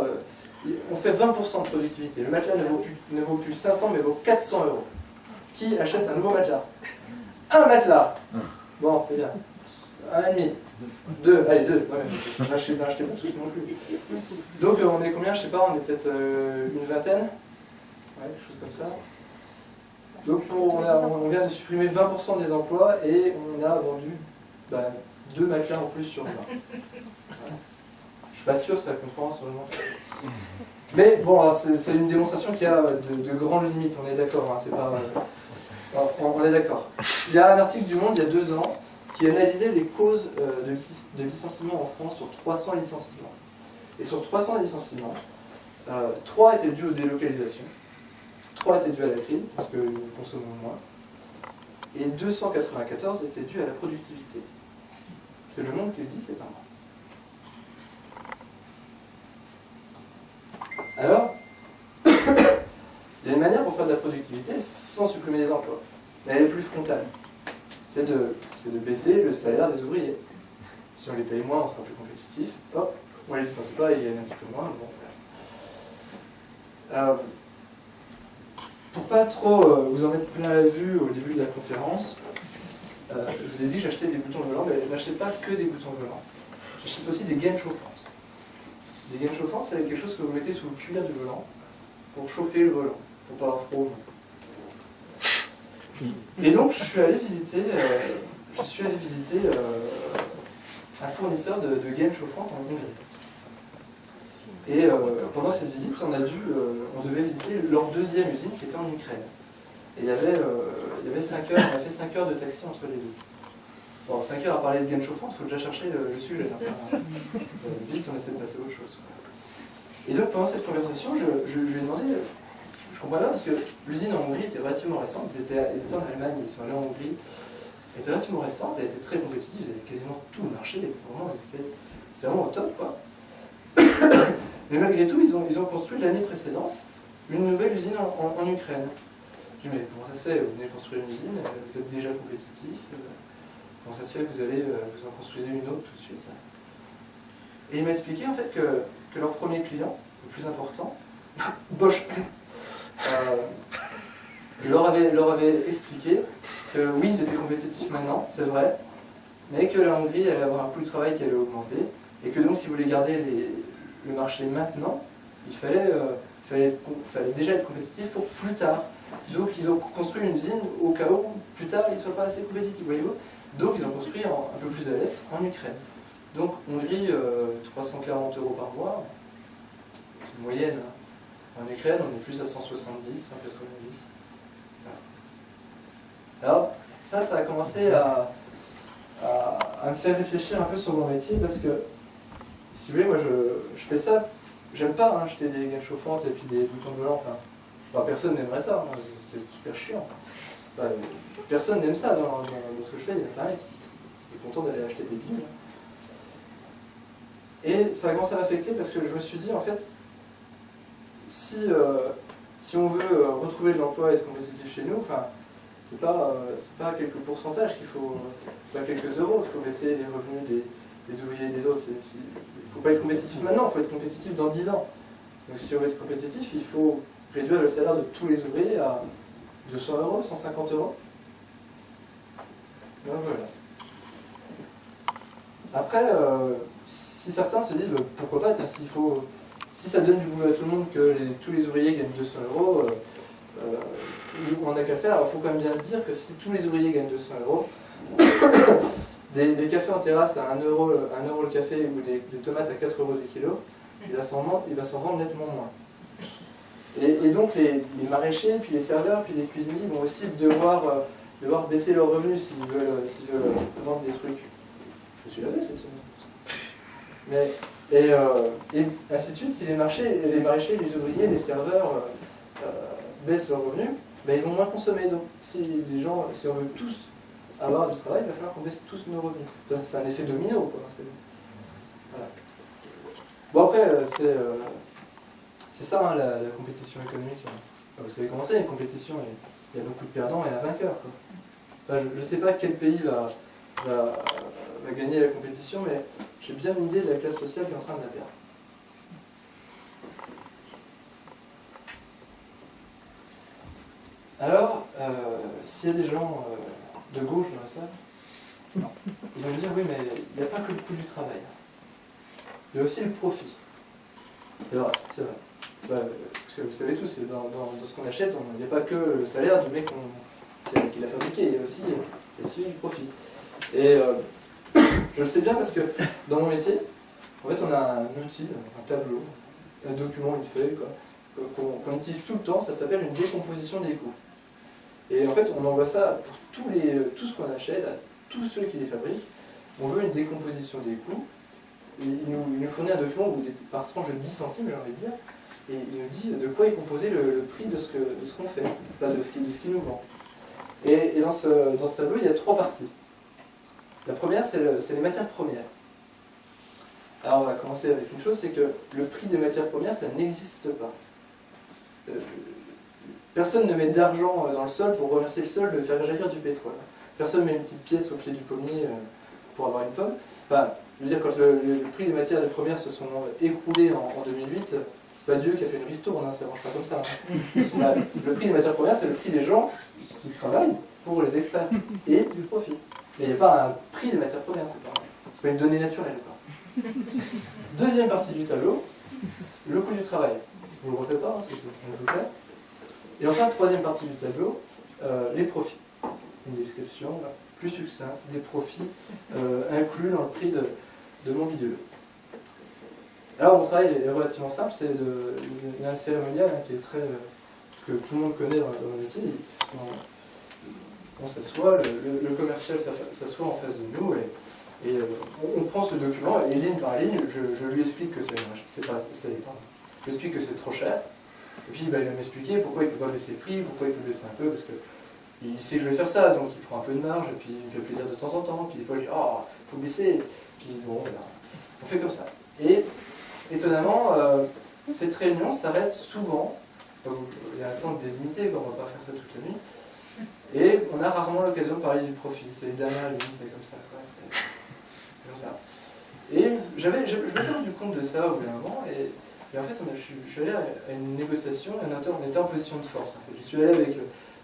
on fait 20% de productivité. Le matelas ne vaut plus 500, mais vaut 400 €. Qui achète un nouveau matelas? Un matelas. Bon, c'est bien. Un et demi. Deux. Allez, deux. Ouais, n'achetez pas tous non plus. Donc, on est combien? Je sais pas, on est peut-être une vingtaine. Ouais, quelque chose comme ça. Donc, on vient de supprimer 20% des emplois et on a vendu 2 matelas en plus sur 20. Voilà. Je suis pas sûr que ça comprend vraiment. Mais bon, c'est une démonstration qui a de grandes limites, on est d'accord. Hein, c'est pas. On est d'accord. Il y a un article du Monde il y a 2 ans qui analysait les causes de licenciement en France sur 300 licenciements. Et sur 300 licenciements, 3 étaient dus aux délocalisations, 3 étaient dus à la crise, parce que nous consommons moins, et 294 étaient dus à la productivité. C'est le Monde qui le dit, c'est pas moi. Alors, il y a une manière pour faire de la productivité sans supprimer les emplois. Mais elle est plus frontale. C'est de baisser le salaire des ouvriers. Si on les paye moins, on sera plus compétitif. Hop, on les licencie pas, ils gagnent un petit peu moins. Bon, voilà. Pour pas trop vous en mettre plein la vue au début de la conférence, je vous ai dit que j'achetais des boutons de volant, mais je n'achète pas que des boutons de volant. J'achète aussi des gaines chauffantes. Des gaines chauffantes, c'est quelque chose que vous mettez sous le cuir du volant pour chauffer le volant, pour pas avoir froid. Et donc, je suis allé visiter un fournisseur de gaines chauffantes en Hongrie. Et pendant cette visite, on devait visiter leur deuxième usine qui était en Ukraine. Et il y avait 5 heures, on a fait 5 heures de taxi entre les deux. Bon, 5 heures à parler de gaines chauffantes, il faut déjà chercher le sujet. Enfin, vite, on essaie de passer à autre chose. Et donc, pendant cette conversation, je lui ai demandé, je comprends pas parce que l'usine en Hongrie était relativement récente, ils étaient en Allemagne, ils sont allés en Hongrie, elle était relativement récente, elle était très compétitive, ils avaient quasiment tout le marché, c'est vraiment au top, quoi. Mais malgré tout, ils ont construit l'année précédente une nouvelle usine en Ukraine. Je dis, mais comment ça se fait? Vous venez construire une usine, vous êtes déjà compétitif. comment ça se fait que vous en construisez une autre tout de suite? Et il m'a expliqué en fait que leur premier client, le plus important, Bosch, leur avait expliqué que oui, ils étaient compétitifs maintenant, c'est vrai, mais que la Hongrie allait avoir un coût de travail qui allait augmenter, et que donc si vous voulez garder le marché maintenant, il fallait déjà être compétitif pour plus tard. Donc ils ont construit une usine au cas où plus tard ils ne soient pas assez compétitifs, voyez-vous. Donc ils ont construit un peu plus à l'est, en Ukraine. Donc Hongrie, 340 € par mois, c'est une moyenne. Hein. En Ukraine, on est plus à 170, 190. Voilà. Alors ça a commencé à me faire réfléchir un peu sur mon métier parce que, si vous voulez, moi je fais ça, j'aime pas acheter des gammes chauffantes et puis des boutons de volant, enfin, personne n'aimerait ça, hein, c'est super chiant. Personne n'aime ça dans ce que je fais, il y en a pareil qui est content d'aller acheter des bidules. Et ça a commencé à m'affecter parce que je me suis dit, en fait, si on veut retrouver de l'emploi et être compétitif chez nous, enfin, c'est pas quelques pourcentages qu'il faut, c'est pas quelques euros qu'il faut baisser les revenus des ouvriers et des autres. Il ne faut pas être compétitif maintenant, il faut être compétitif dans 10 ans. Donc si on veut être compétitif, il faut réduire le salaire de tous les ouvriers à 200 €, 150 €. Donc voilà. Après, si certains se disent, pourquoi pas, tiens, si ça donne du boulot à tout le monde, que tous les ouvriers gagnent 200 €, on n'a qu'à le faire. Alors il faut quand même bien se dire que si tous les ouvriers gagnent 200 €, des cafés en terrasse à 1 € le café ou des tomates à 4 € du kilo, il va s'en vendre nettement moins. Et donc les maraîchers, puis les serveurs, puis les cuisiniers vont aussi devoir baisser leurs revenus s'ils veulent vendre des trucs. Je me suis lavé cette semaine. Et ainsi de suite, si les maraîchers, les ouvriers, les serveurs baissent leurs revenus, ils vont moins consommer. Donc si on veut tous avoir du travail, il va falloir qu'on baisse tous nos revenus. C'est un effet domino, quoi. Voilà. Bon après, c'est ça, hein, la compétition économique. Vous savez comment c'est, une compétition, il y a beaucoup de perdants et un vainqueur. Quoi. Je ne sais pas quel pays va gagner la compétition, mais j'ai bien une idée de la classe sociale qui est en train de la perdre. Alors, s'il y a des gens de gauche dans la salle, ils vont me dire, oui, mais il n'y a pas que le coût du travail. Il y a aussi le profit. C'est vrai, c'est vrai. Vous savez tous, dans ce qu'on achète, il n'y a pas que le salaire du mec qui l'a fabriqué, il y a aussi du profit. Et je le sais bien parce que dans mon métier, en fait, on a un outil, un tableau, un document, une feuille, qu'on utilise tout le temps, ça s'appelle une décomposition des coûts. Et en fait, on envoie ça pour tout ce qu'on achète, à tous ceux qui les fabriquent. On veut une décomposition des coûts. Et il nous fournit un document par tranche de 10 centimes, j'ai envie de dire, et il nous dit de quoi est composé le prix de ce qu'on fait, pas de ce qu'il nous vend. Et dans ce tableau, il y a 3 parties. La première, c'est les matières premières. Alors on va commencer avec une chose, c'est que le prix des matières premières, ça n'existe pas. Personne ne met d'argent dans le sol pour remercier le sol de faire jaillir du pétrole. Personne ne met une petite pièce au pied du pommier pour avoir une pomme. Enfin, je veux dire, quand le prix des matières premières se sont écroulés en 2008, c'est pas Dieu qui a fait une ristourne, hein, ça ne marche pas comme ça. Hein. Le prix des matières premières, c'est le prix des gens qui travaillent pour les extraire et du profit. Mais il n'y a pas un prix des matières premières, c'est pas une donnée naturelle. Quoi. Deuxième partie du tableau, le coût du travail. Vous ne le refait pas, parce que on le fait. Et enfin, troisième partie du tableau, les profits. Une description plus succincte des profits inclus dans le prix de mon bidule. Alors mon travail est relativement simple, il y a un cérémonial qui est que tout le monde connaît dans le métier. On s'assoit, le commercial s'assoit en face de nous et on prend ce document et ligne par ligne, je lui explique que je explique que c'est trop cher. Et puis il va m'expliquer pourquoi il ne peut pas baisser le prix, pourquoi il peut baisser un peu, parce qu'il sait que je vais faire ça, donc il prend un peu de marge, et puis il me fait plaisir de temps en temps, puis des fois je dis oh, il faut baisser, puis bon, voilà. On fait comme ça. Et étonnamment, cette réunion s'arrête souvent, il y a un temps délimité, on ne va pas faire ça toute la nuit, Et on a rarement l'occasion de parler du profit. C'est les dernières lignes, c'est comme ça. Quoi. C'est comme ça. Et je m'étais rendu compte de ça au bout d'un moment. Et en fait, je suis allé à une négociation, et on était en position de force. En fait. Je suis allé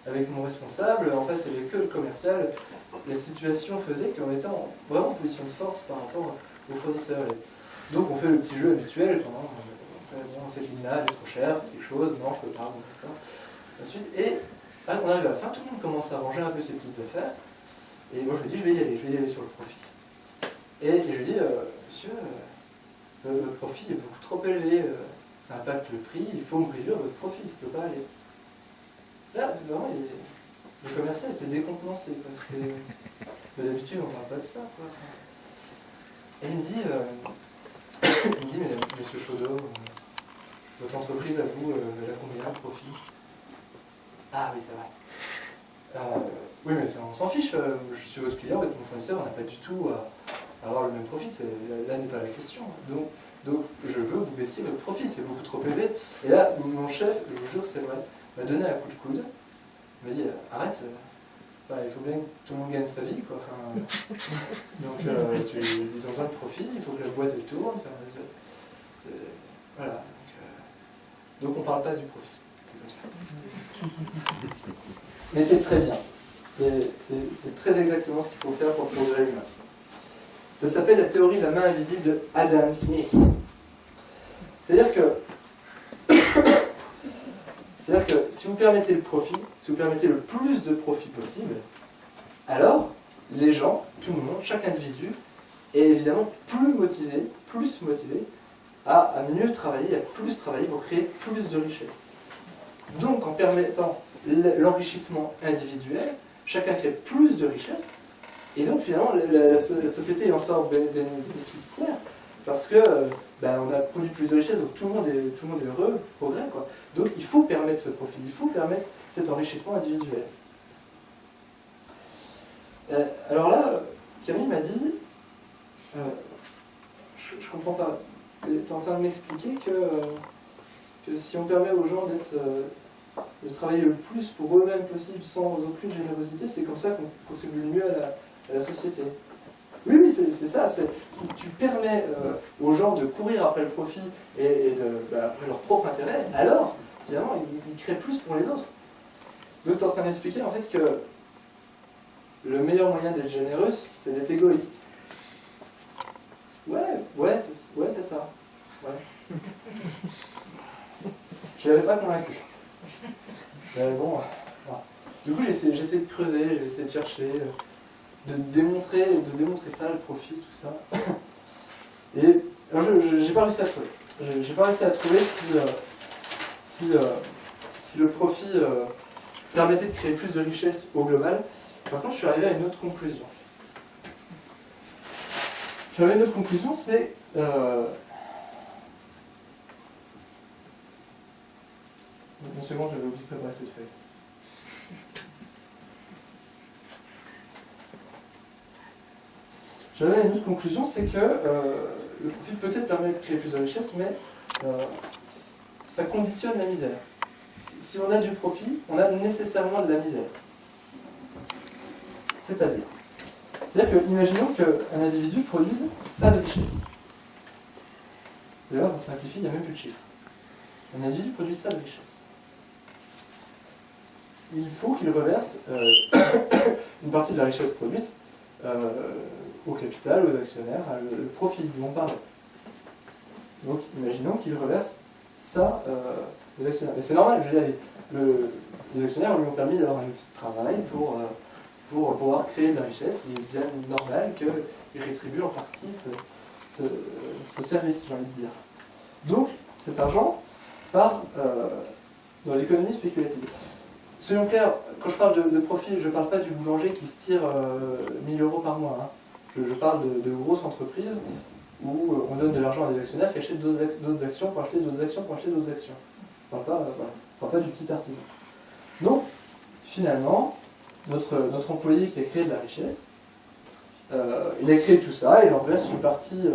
avec mon responsable, en face il n'y avait que le commercial. La situation faisait qu'on était vraiment en position de force par rapport aux fournisseurs. Et donc on fait le petit jeu habituel, on fait, bon, cette ligne-là, elle est trop chère, quelque chose, non, je peux pas, bon, d'accord. Ensuite, et là, on arrive à la fin, tout le monde commence à ranger un peu ses petites affaires. Et moi je lui dis, je vais y aller sur le profit. Et je lui dis, monsieur, le profit est beaucoup trop élevé, ça impacte le prix, il faut me réduire votre profit, ça ne peut pas aller. Là, vraiment, le commercial était décontenancé. D'habitude, on ne parle pas de ça. Quoi. Et il me dit, mais monsieur Chaudot, votre entreprise, à vous, elle a combien de profit? Ah oui, ça va. Oui, mais on s'en fiche, je suis votre client, vous êtes mon fournisseur, on n'a pas du tout à avoir le même profit, là n'est pas la question. Donc, je veux que vous baissiez votre profit, c'est beaucoup trop élevé. Et là, mon chef, je vous jure que c'est vrai, m'a donné un coup de coude, il m'a dit arrête, il faut bien que tout le monde gagne sa vie, quoi. Enfin, donc ils ont besoin de profit, il faut que la boîte elle tourne. Enfin, voilà. Donc on ne parle pas du profit, c'est comme ça. Mais c'est très bien. C'est très exactement ce qu'il faut faire pour progresser l'humain. Ça s'appelle la théorie de la main invisible de Adam Smith. C'est-à-dire que si vous permettez le profit, si vous permettez le plus de profit possible, alors les gens, tout le monde, chaque individu, est évidemment plus motivé à mieux travailler, à plus travailler pour créer plus de richesse. Donc en permettant l'enrichissement individuel, chacun crée plus de richesse, et donc finalement la société en sort bénéficiaire, parce que on a produit plus de richesse, donc tout le monde est heureux, progrès, quoi. Donc il faut permettre ce profit, il faut permettre cet enrichissement individuel. Alors là, Camille m'a dit, je comprends pas, tu es en train de m'expliquer que si on permet aux gens de travailler le plus pour eux-mêmes possible sans aucune générosité, c'est comme ça qu'on contribue le mieux à la société. Oui, c'est ça. Si tu permets aux gens de courir après le profit et après leur propre intérêt, alors, finalement, ils créent plus pour les autres. Donc, tu es en train d'expliquer, en fait, que le meilleur moyen d'être généreux, c'est d'être égoïste. Ouais, c'est ça. Ouais. Je ne l'avais pas convaincu. Mais bon, voilà. Du coup, j'ai essayé de creuser, j'ai essayé de chercher... de démontrer ça, le profit, tout ça. Et alors j'ai pas réussi à trouver. J'ai pas réussi à trouver si le profit permettait de créer plus de richesse au global. Par contre, je suis arrivé à une autre conclusion. C'est... Une seconde, j'avais oublié de préparer cette feuille. J'avais une autre conclusion, c'est que le profit peut-être permet de créer plus de richesse, mais ça conditionne la misère. Si on a du profit, on a nécessairement de la misère. C'est-à-dire que, imaginons qu'un individu produise sa richesse. D'ailleurs, ça simplifie, il n'y a même plus de chiffres. Un individu produit sa richesse. Il faut qu'il reverse une partie de la richesse produite au capital, aux actionnaire, le profit dont on parlait. Donc, imaginons qu'il reverse ça aux actionnaires. Mais c'est normal, je veux dire, les actionnaires lui ont permis d'avoir un outil de travail pour pouvoir créer de la richesse. Il est bien normal qu'ils rétribuent en partie ce service, j'ai envie de dire. Donc, cet argent part dans l'économie spéculative. Soyons clairs, quand je parle de profit, je ne parle pas du boulanger qui se tire 1000 € par mois. Hein. Je parle de grosses entreprises où on donne de l'argent à des actionnaires qui achètent d'autres actions pour acheter d'autres actions pour acheter d'autres actions. Je ne parle pas du petit artisan. Donc, finalement, notre employé qui a créé de la richesse, il a créé tout ça, il en reverse une partie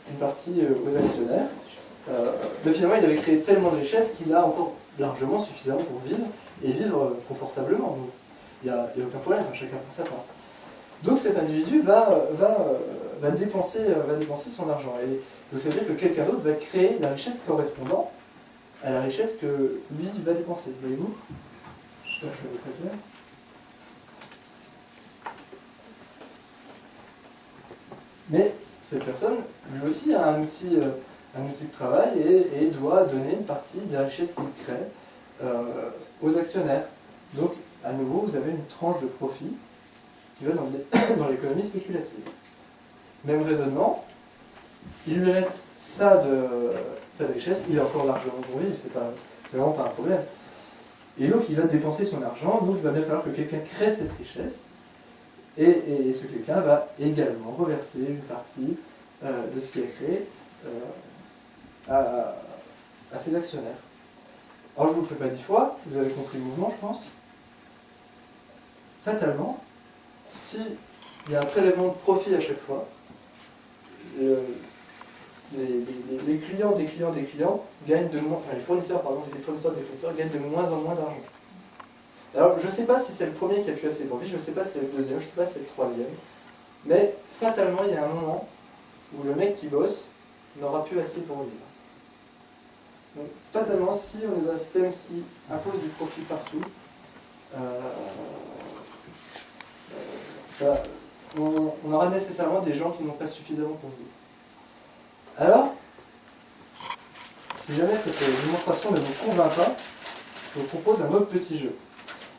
aux actionnaires. Mais finalement, il avait créé tellement de richesse qu'il a encore largement suffisamment pour vivre et vivre confortablement. il n'y a aucun problème, enfin, chacun pour sa part. Donc cet individu va dépenser son argent. Et donc ça veut dire que quelqu'un d'autre va créer la richesse correspondant à la richesse que lui va dépenser. Voyez-vous? Je vais vous prêter. Mais cette personne, lui aussi, a un outil de travail et doit donner une partie des richesses qu'il crée aux actionnaires. Donc, à nouveau, vous avez une tranche de profit qui va dans l'économie spéculative. Même raisonnement, il lui reste ça de richesse, il a encore l'argent pour vivre, c'est vraiment pas un problème. Et donc, il va dépenser son argent, donc il va bien falloir que quelqu'un crée cette richesse. Et ce quelqu'un va également reverser une partie de ce qu'il a créé à ses actionnaires. Alors je ne vous le fais pas 10 fois, vous avez compris le mouvement, je pense. Fatalement, s'il y a un prélèvement de profit à chaque fois, les clients des clients gagnent de moins, enfin les fournisseurs gagnent de moins en moins d'argent. Alors, je ne sais pas si c'est le premier qui a pu assez pour vivre, je ne sais pas si c'est le deuxième, je ne sais pas si c'est le troisième, mais fatalement, il y a un moment où le mec qui bosse n'aura plus assez pour vivre. Donc, fatalement, si on est dans un système qui impose du profit partout, on aura nécessairement des gens qui n'ont pas suffisamment pour vivre. Alors, si jamais cette démonstration ne vous convainc pas, je vous propose un autre petit jeu.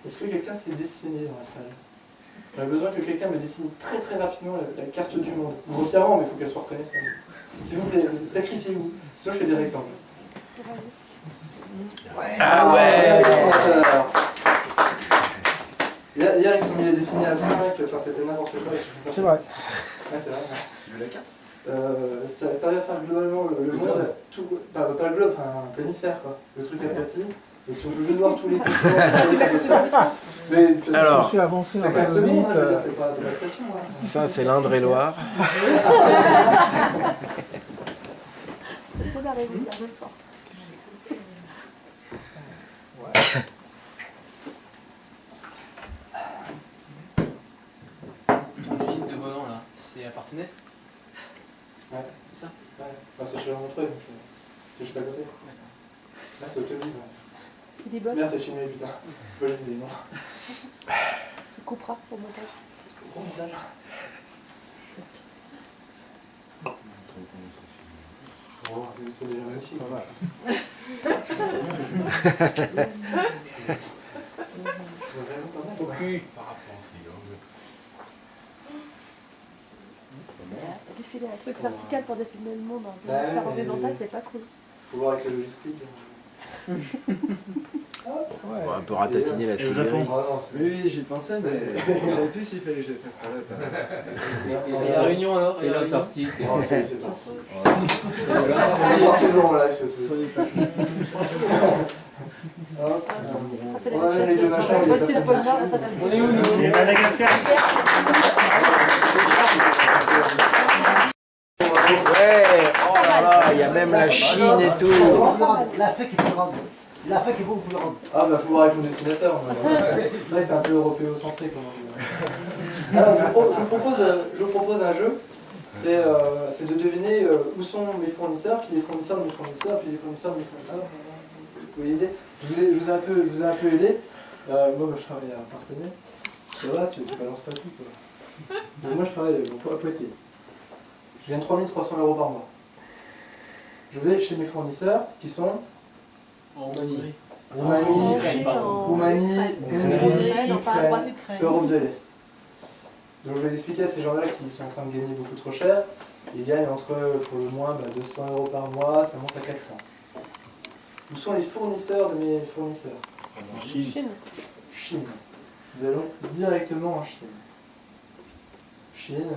Est-ce que quelqu'un s'est dessiné dans la salle? J'aurais besoin que quelqu'un me dessine très très rapidement la carte du monde. Grossièrement, mais il faut qu'elle soit reconnaissable. S'il vous plaît, sacrifiez-vous. Sinon, je fais des rectangles. Ah ouais. Hier, ils sont mis à dessiner à 5, enfin c'était n'importe quoi. C'est vrai. Ouais, c'est vrai. Tu veux la carte? Ça arrive à faire globalement le monde, tout, pas le globe, enfin un planisphère, quoi. Le truc aplati. Et si on peut juste voir tous les continents, mais Alors, je suis avancé t'as en qu'à ce monde, vite. c'est pas de la pression. ça c'est l'Indre-et-Loire. Ton usine de volant là, c'est à Partenay? Ouais. C'est ça? Ouais. Enfin, c'est chez Montreuil, donc c'est juste à côté. Là, c'est Autolib. C'est bien, c'est filmé, putain. Faut que je le dise, non. Tu couperas au montage. Gros montage. Oh, c'est déjà magnifique. Pas mal. Faux cul. T'as pu filer un truc vertical pour dessiner le monde, hein. Bah, Faire ouais, horizontal, c'est pas cool. Faut voir avec la logistique. On va un peu ratatiner la Et au Sibérie. Japon. Oh, non, c'est- Oui, j'y pensais, mais j'avais plus s'il fallait que je le fasse par là. Et la Réunion alors? Et l'Antarctique. Oh, c'est parti. C'est On part toujours en live, ce truc. Soyez pas Hop. Ah, c'est les On a même les deux machins, il y a Voici le personne pôle Nord, la dessus. face On est où nous? Et Madagascar. Ouais, oh là là, il y a même la Chine et tout. L'Afrique est plus grande. L'Afrique est beaucoup plus grande. Ah bah faut voir avec mon dessinateur. C'est vrai que c'est un peu européocentré comme on dit. Alors je vous propose un jeu. C'est de deviner où sont mes fournisseurs, puis les fournisseurs de mes fournisseurs, puis les fournisseurs de mes fournisseurs. Vous voyez l'idée? Je vous ai un peu aidé. Moi je travaille à un partenaire. Ça va, tu balances pas tout quoi. Donc, moi je travaille à Poitiers. Je gagne 3 300 € par mois. Je vais chez mes fournisseurs qui sont En Roumanie. Roumanie, Ukraine, pardon. Hongrie, Enfin, à droite. Ukraine, Europe de l'Est. Donc je vais expliquer à ces gens-là qui sont en train de gagner beaucoup trop cher. Ils gagnent entre, pour le moins, 200 € par mois, ça monte à 400. Où sont les fournisseurs de mes fournisseurs? Chine. Chine. Nous allons directement en Chine. Chine,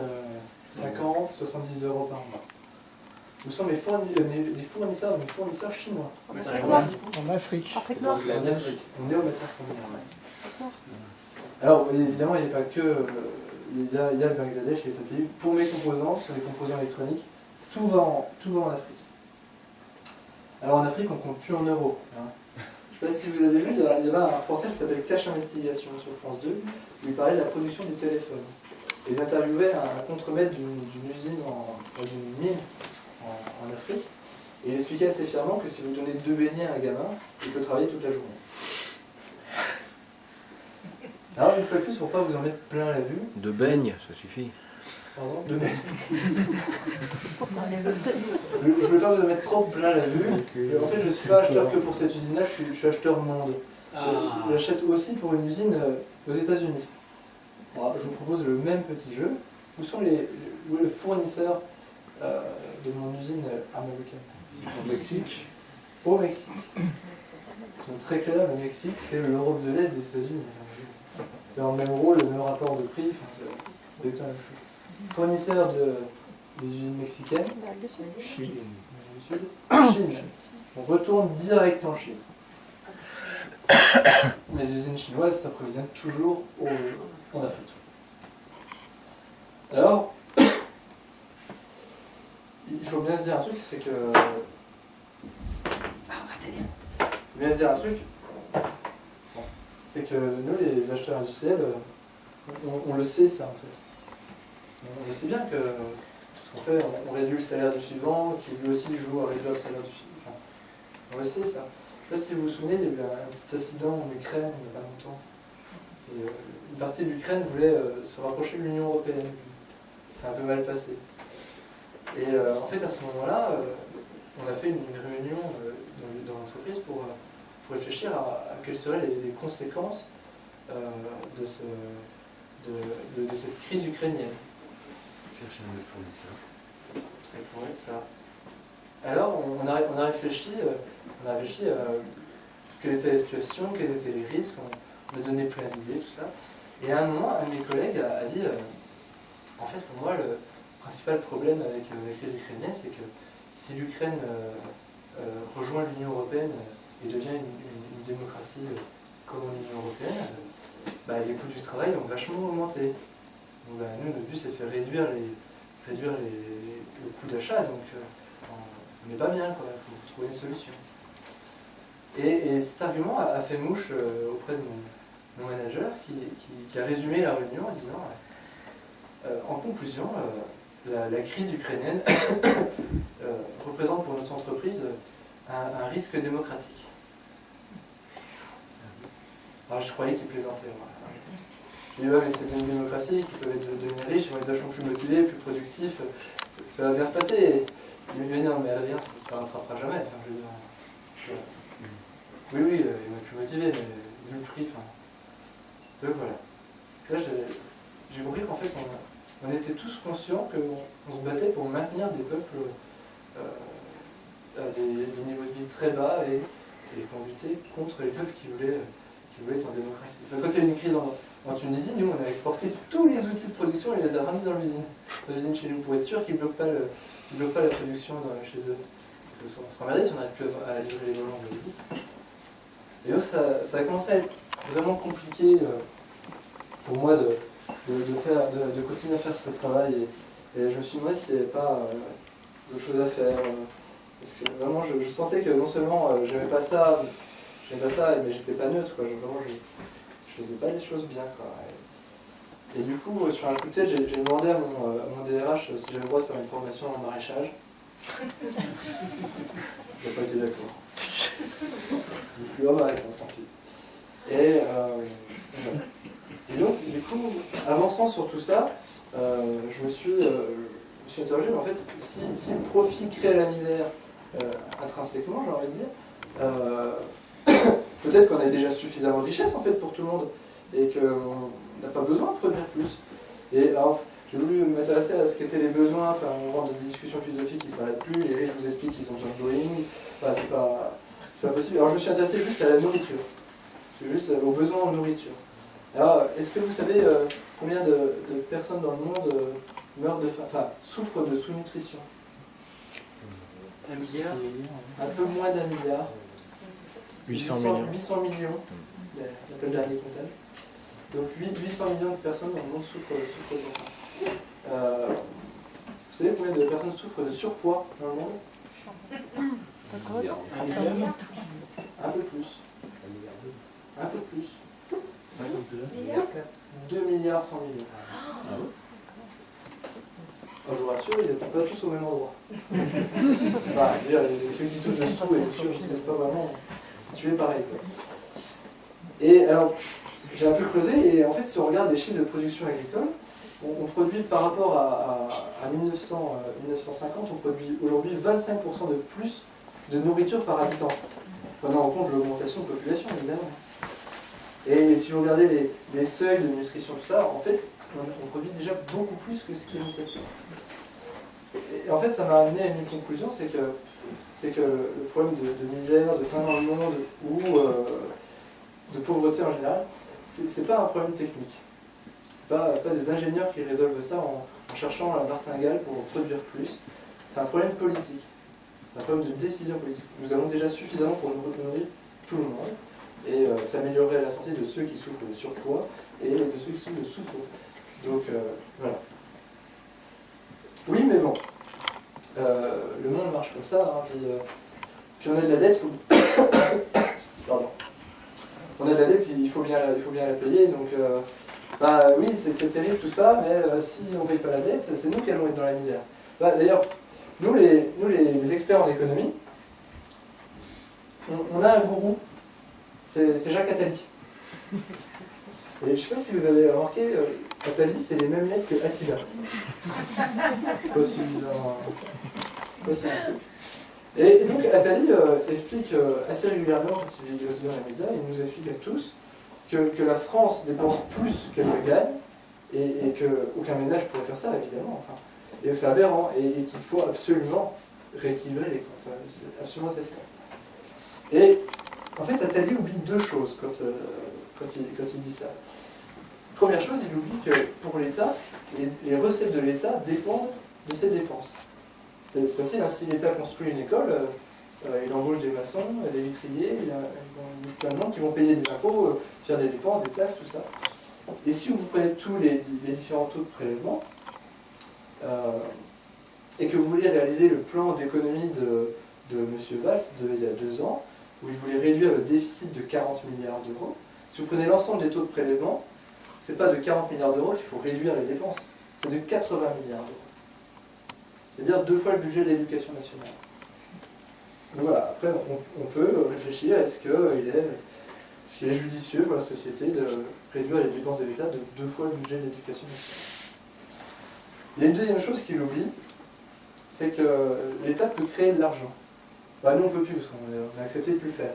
50, 70 € par mois. Où sont les fournisseurs de mes fournisseurs chinois? En Afrique noire. En Afrique. Afrique noire. En Afrique. On est aux matières premières. Alors, évidemment, il n'y a pas que. Il y a le Bangladesh et les autres pays. Pour mes composants, qui sont des composants électroniques, tout va en Afrique. Alors en Afrique, on ne compte plus en euros. Hein. sais pas si vous avez vu, il y avait un reportage qui s'appelle Cache Investigation sur France 2, où il parlait de la production des téléphones. Et ils interviewaient un contremaître d'une usine, d'une mine en Afrique, et il expliquait assez fièrement que si vous donnez 2 beignets à un gamin, il peut travailler toute la journée. Alors, une fois de plus, pour pas vous en mettre plein la vue. De beigne, ça suffit. Pardon, de beigne. Je ne veux pas vous en mettre trop plein la vue. En fait, je ne suis pas acheteur que pour cette usine-là, je suis acheteur monde. J'achète aussi pour une usine aux États-Unis. Alors, je vous propose le même petit jeu. Où sont les fournisseurs de mon usine américaine? Au Mexique. Au Mexique. Ils sont très clairs, le Mexique, c'est l'Europe de l'Est des États-Unis. C'est dans le même rôle, le même rapport de prix, c'est exactement la même chose. Fournisseur des usines mexicaines. Chine. Chine. On retourne direct en Chine. Les usines chinoises s'approvisionnent toujours en Afrique. Alors, il faut bien se dire un truc, c'est que... c'est que nous, les acheteurs industriels, on le sait ça en fait. On le sait bien que ce qu'on fait, on réduit le salaire du suivant, qui lui aussi joue à réduire le salaire du suivant. Enfin, on le sait ça. Je ne sais pas si vous vous souvenez, il y a eu un petit incident en Ukraine il n'y a pas longtemps. Et, une partie de l'Ukraine voulait se rapprocher de l'Union européenne. C'est un peu mal passé. Et en fait, à ce moment-là, on a fait une réunion dans l'entreprise pour réfléchir à quelles seraient les conséquences de cette crise ukrainienne. Chercher un autre fournisseur. Ça pourrait être ça. Alors, on a réfléchi à quelle était la situation, quels étaient les risques, on a donné plein d'idées, tout ça. Et à un moment, un de mes collègues a dit en fait, pour moi, le principal problème avec la crise ukrainienne, c'est que si l'Ukraine rejoint l'Union européenne et devient une démocratie comme l'Union européenne, les coûts du travail ont vachement augmenté. Donc, nous, notre but, c'est de faire réduire le coût d'achat, donc on n'est pas bien, quoi. Il faut trouver une solution. Et cet argument a fait mouche auprès de mon manager qui a résumé la réunion en disant en conclusion, la crise ukrainienne représente pour notre entreprise un risque démocratique. Alors je croyais qu'il plaisantait. Je dis, ouais, mais c'est une démocratie qui peut devenir riche, ils vont être vachement plus motivés, plus productifs, ça va bien se passer. Et il me dit, non, mais à l'avenir, ça ne rattrapera jamais. Enfin, je veux dire, oui, ils vont être plus motivés, mais vu le prix, enfin. Donc voilà. Là, j'ai compris qu'en fait, on était tous conscients qu'on se battait pour maintenir des peuples à des niveaux de vie très bas et qu'on luttait contre les peuples qui voulaient être en démocratie. Enfin, quand il y a eu une crise en Tunisie, nous, on a exporté tous les outils de production et les a ramenés dans l'usine chez nous, pour être sûr qu'ils ne bloquent pas la production chez eux. On se remerdait si on n'arrive plus à livrer les volants. Et donc ça a commencé à être vraiment compliqué pour moi de continuer à faire ce travail. Et je me suis demandé s'il n'y avait pas d'autres choses à faire. Parce que vraiment, je sentais que non seulement j'aimais pas ça, mais j'étais pas neutre, quoi. Je faisais pas des choses bien, quoi. Et du coup, sur un coup de tête, j'ai demandé à mon DRH si j'avais le droit de faire une formation en maraîchage. Il n'a pas été d'accord. Je lui ai dit, tant pis. Et donc, du coup, avançant sur tout ça, je me suis interrogé, mais en fait, si le profit crée la misère intrinsèquement, j'ai envie de dire, peut-être qu'on a déjà suffisamment de richesse en fait pour tout le monde et qu'on n'a pas besoin de produire plus. Et alors, j'ai voulu m'intéresser à ce qu'étaient les besoins, enfin, on rentre dans des discussions philosophiques qui ne s'arrêtent plus, et je vous explique qu'ils ont besoin de Boeing, enfin, c'est pas possible. Alors je me suis intéressé juste à la nourriture, juste aux besoins en nourriture. Alors, est-ce que vous savez combien de personnes dans le monde meurent de faim, enfin, souffrent de sous-nutrition? 1 milliard. Un peu moins d'1 milliard. 800 millions. 800 millions, d'après le dernier comptage. Donc 800 millions de personnes dans le monde souffrent de faim. Vous savez combien de personnes souffrent de surpoids dans le monde? 1 milliard. Un peu plus. Un peu plus. 52. 2 milliards 100 millions. Je vous rassure, ils n'étaient pas tous au même endroit. Bah, je veux dire, ceux qui sont dessous et dessus, je ne sais pas vraiment situés pareil. Quoi. Et alors, j'ai un peu creusé, et en fait, si on regarde les chiffres de production agricole, on produit par rapport à 1950, on produit aujourd'hui 25% de plus de nourriture par habitant. Prenant en compte l'augmentation de population, évidemment. Et si vous regardez les seuils de nutrition, tout ça, en fait, on produit déjà beaucoup plus que ce qui est nécessaire. Et en fait, ça m'a amené à une conclusion, c'est que le problème de misère, de faim dans le monde, ou de pauvreté en général, c'est pas un problème technique. C'est pas des ingénieurs qui résolvent ça en cherchant la martingale pour produire plus. C'est un problème politique. C'est un problème de décision politique. Nous avons déjà suffisamment pour nous nourrir tout le monde, et ça améliorerait la santé de ceux qui souffrent de surpoids et de ceux qui souffrent de sous-poids. Donc, voilà. Oui, mais bon. Le monde marche comme ça. Hein, puis on a de la dette, Pardon. On a de la dette, il faut bien la payer. Donc, bah oui, c'est terrible tout ça, mais si on ne paye pas la dette, c'est nous qui allons être dans la misère. Bah, d'ailleurs, nous les experts en économie, on a un gourou, c'est Jacques Attali. Et je ne sais pas si vous avez remarqué, Attali, c'est les mêmes lettres que Attila. Possible un truc. Et donc Attali explique assez régulièrement, quand il est aussi dans les médias, il nous explique à tous que la France dépense plus qu'elle ne gagne, et qu'aucun ménage pourrait faire ça, évidemment. Enfin, et c'est aberrant, et qu'il faut absolument rééquilibrer les comptes. Enfin, c'est absolument nécessaire. Et en fait, Attali oublie deux choses quand il dit ça. Première chose, il oublie que pour l'État, les recettes de l'État dépendent de ses dépenses. C'est facile, hein, si l'État construit une école, il embauche des maçons, des vitriers, il y a plein de gens qui vont payer des impôts, faire des dépenses, des taxes, tout ça. Et si vous prenez tous les différents taux de prélèvement, et que vous voulez réaliser le plan d'économie de M. Valls il y a 2 ans, où il voulait réduire le déficit de 40 milliards d'euros, si vous prenez l'ensemble des taux de prélèvement, c'est pas de 40 milliards d'euros qu'il faut réduire les dépenses, c'est de 80 milliards d'euros. C'est-à-dire 2 fois le budget de l'éducation nationale. Donc voilà, après on peut réfléchir, est-ce qu'il est judicieux pour la société de réduire les dépenses de l'État de 2 fois le budget de l'éducation nationale. Il y a une deuxième chose qu'il oublie, c'est que l'État peut créer de l'argent. Bah, nous on ne peut plus parce qu'on a accepté de ne plus le faire.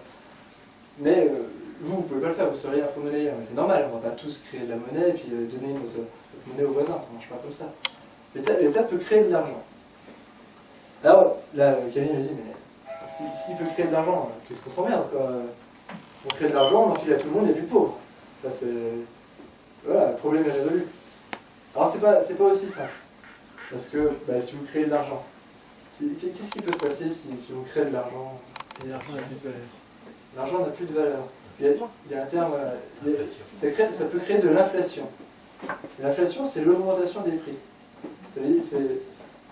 Mais vous ne pouvez pas le faire, vous seriez un faux monnayeur. Mais c'est normal, on ne va pas tous créer de la monnaie et puis donner notre monnaie aux voisins, ça ne marche pas comme ça. L'État peut créer de l'argent. Alors là, Camille me dit, mais s'il peut créer de l'argent, qu'est-ce qu'on s'emmerde quoi. On crée de l'argent, on enfile à tout le monde et plus pauvre. Là, voilà, le problème est résolu. Alors c'est pas aussi simple. Parce que si vous créez de l'argent, qu'est-ce qui peut se passer si vous créez de l'argent? L'argent n'a plus de valeur. Il y a un terme, ça peut créer de l'inflation. L'inflation, c'est l'augmentation des prix.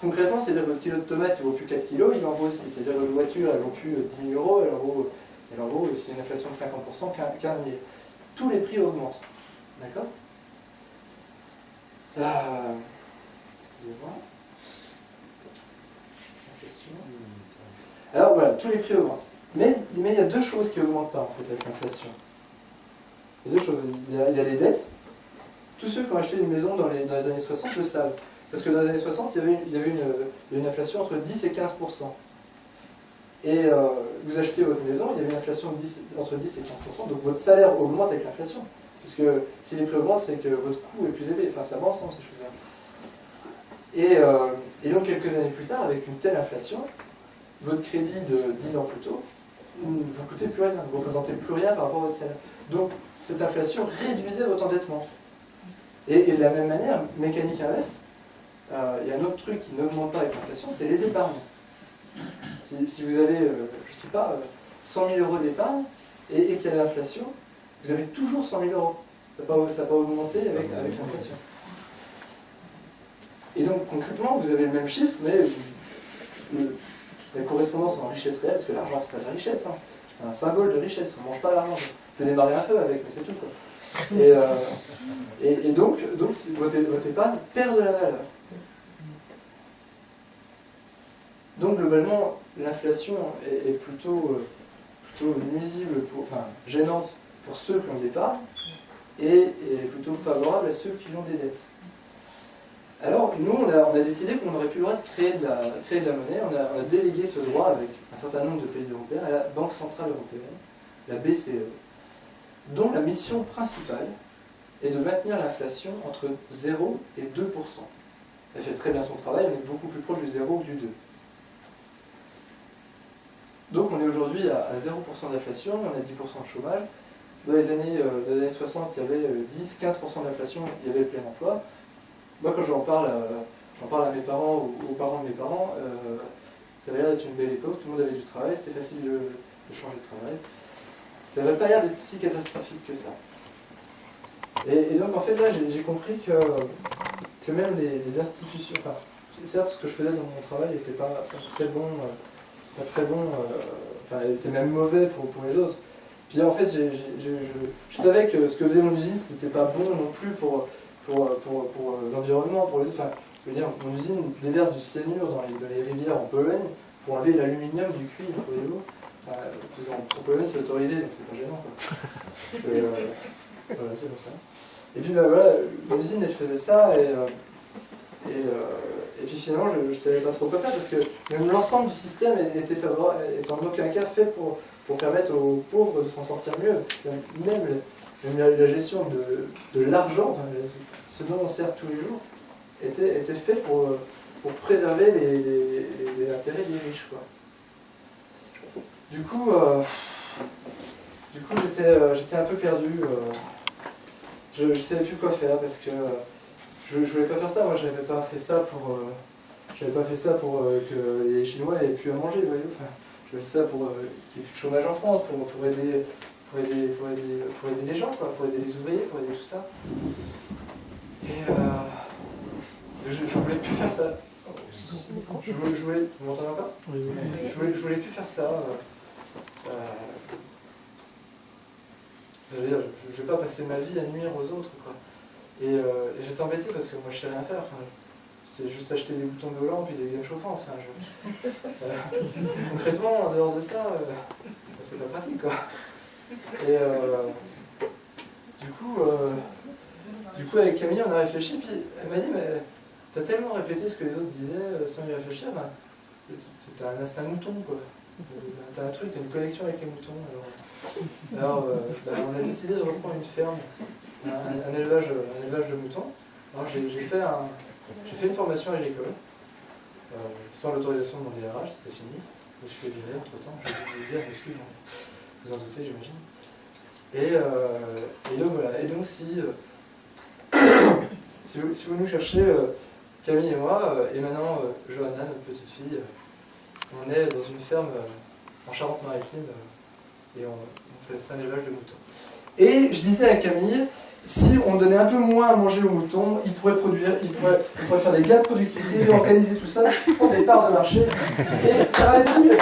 Concrètement, c'est-à-dire que votre kilo de tomates, il ne vaut plus 4 kilos, il en vaut aussi. C'est-à-dire que votre voiture, elle ne vaut plus 10 000 euros, elle en vaut, s'il y a une inflation de 50%, 15 000. Tous les prix augmentent. D'accord? Excusez-moi. Alors voilà, tous les prix augmentent. Mais il y a 2 choses qui n'augmentent pas en fait avec l'inflation. Il y a 2 choses. Il y a les dettes. Tous ceux qui ont acheté une maison dans les années 60 le savent. Parce que dans les années 60, il y avait une inflation entre 10 et 15%. Et vous achetez votre maison, il y avait une inflation entre 10 et 15%, donc votre salaire augmente avec l'inflation. Puisque si les prix augmentent, c'est que votre coût est plus élevé. Enfin, ça va ensemble ces choses-là. Et donc quelques années plus tard, avec une telle inflation, votre crédit de 10 ans plus tôt ne vous coûtait plus rien, ne représentez plus rien par rapport à votre salaire. Donc cette inflation réduisait votre endettement. Et de la même manière, mécanique inverse, il y a un autre truc qui n'augmente pas avec l'inflation, c'est les épargnes. Si vous avez, je sais pas, 100 000 euros d'épargne et qu'il y a l'inflation, vous avez toujours 100 000 euros. Ça n'a pas augmenté avec l'inflation. Et donc concrètement, vous avez le même chiffre, mais la correspondance en richesse réelle, parce que l'argent c'est pas de la richesse, hein. C'est un symbole de richesse, on ne mange pas l'argent. peux démarrer un feu avec, mais c'est tout, quoi. Et donc votre épargne perd de la valeur. Donc globalement, l'inflation est plutôt nuisible, enfin gênante pour ceux qui ont de l'épargne et plutôt favorable à ceux qui ont des dettes. Alors nous, on a décidé qu'on n'aurait plus le droit de créer de la monnaie, on a délégué ce droit avec un certain nombre de pays européens à la Banque Centrale Européenne, la BCE, dont la mission principale est de maintenir l'inflation entre 0 et 2%. Elle fait très bien son travail, on est beaucoup plus proche du 0 que du 2. Donc on est aujourd'hui à 0% d'inflation, on a 10% de chômage. Dans les années 60, il y avait 10-15% d'inflation, il y avait le plein emploi. Moi quand j'en parle à mes parents ou aux parents de mes parents, ça avait l'air d'être une belle époque, tout le monde avait du travail, c'était facile de changer de travail. Ça n'avait pas l'air d'être si catastrophique que ça. Et donc en fait là j'ai compris que même les institutions, enfin certes ce que je faisais dans mon travail n'était pas très bon, enfin était même mauvais pour les autres. Puis en fait je savais que ce que faisait mon usine c'était pas bon non plus pour l'environnement, pour les autres. Enfin, je veux dire, mon usine déverse du cyanure dans les rivières en Pologne pour enlever l'aluminium du cuivre, voyez-vous. Enfin, parce qu'en Pologne c'est autorisé donc c'est pas gênant, quoi. Voilà, c'est comme ça. Et puis voilà, l'usine elle faisait ça et puis finalement je savais pas trop quoi faire parce que l'ensemble du système était en aucun cas fait pour permettre aux pauvres de s'en sortir mieux. Même la gestion de l'argent, enfin, ce dont on sert tous les jours, était fait pour préserver les intérêts des riches, quoi. Du coup j'étais un peu perdu. Je ne savais plus quoi faire parce que je voulais pas faire ça. Moi, j'avais pas fait ça pour que les Chinois aient plus à manger, voyez-vous. Enfin, je faisais ça pour qu'il y ait plus de chômage en France, pour aider les gens, quoi, pour aider les ouvriers, pour aider tout ça. Et je voulais plus faire ça. Je voulais, vous m'entendez encore ? Oui. Je voulais plus faire ça. Je vais pas passer ma vie à nuire aux autres, quoi. Et j'étais embêté parce que moi je sais rien faire. Enfin, c'est juste acheter des boutons de volant puis des gammes chauffantes. Enfin, concrètement, en dehors de ça, c'est pas pratique, quoi. Et du coup, avec Camille, on a réfléchi. Puis elle m'a dit, mais t'as tellement répété ce que les autres disaient sans y réfléchir. Ben, t'as un instinct mouton, quoi. T'as un truc, t'as une connexion avec les moutons. Alors on a décidé de reprendre une ferme, un élevage de moutons. Alors j'ai fait une formation agricole, sans l'autorisation de mon DRH, c'était fini. Je me suis fait virer entre temps, je vais vous dire, excusez-moi, vous en doutez j'imagine. Et donc voilà, et donc si vous nous cherchez, Camille et moi, et maintenant Johanna, notre petite fille, on est dans une ferme en Charente-Maritime, et on fait ça, un élevage de moutons. Et je disais à Camille, si on donnait un peu moins à manger aux moutons, il pourrait faire des gains de productivité, organiser tout ça, prendre des parts de marché, et ça va être mieux.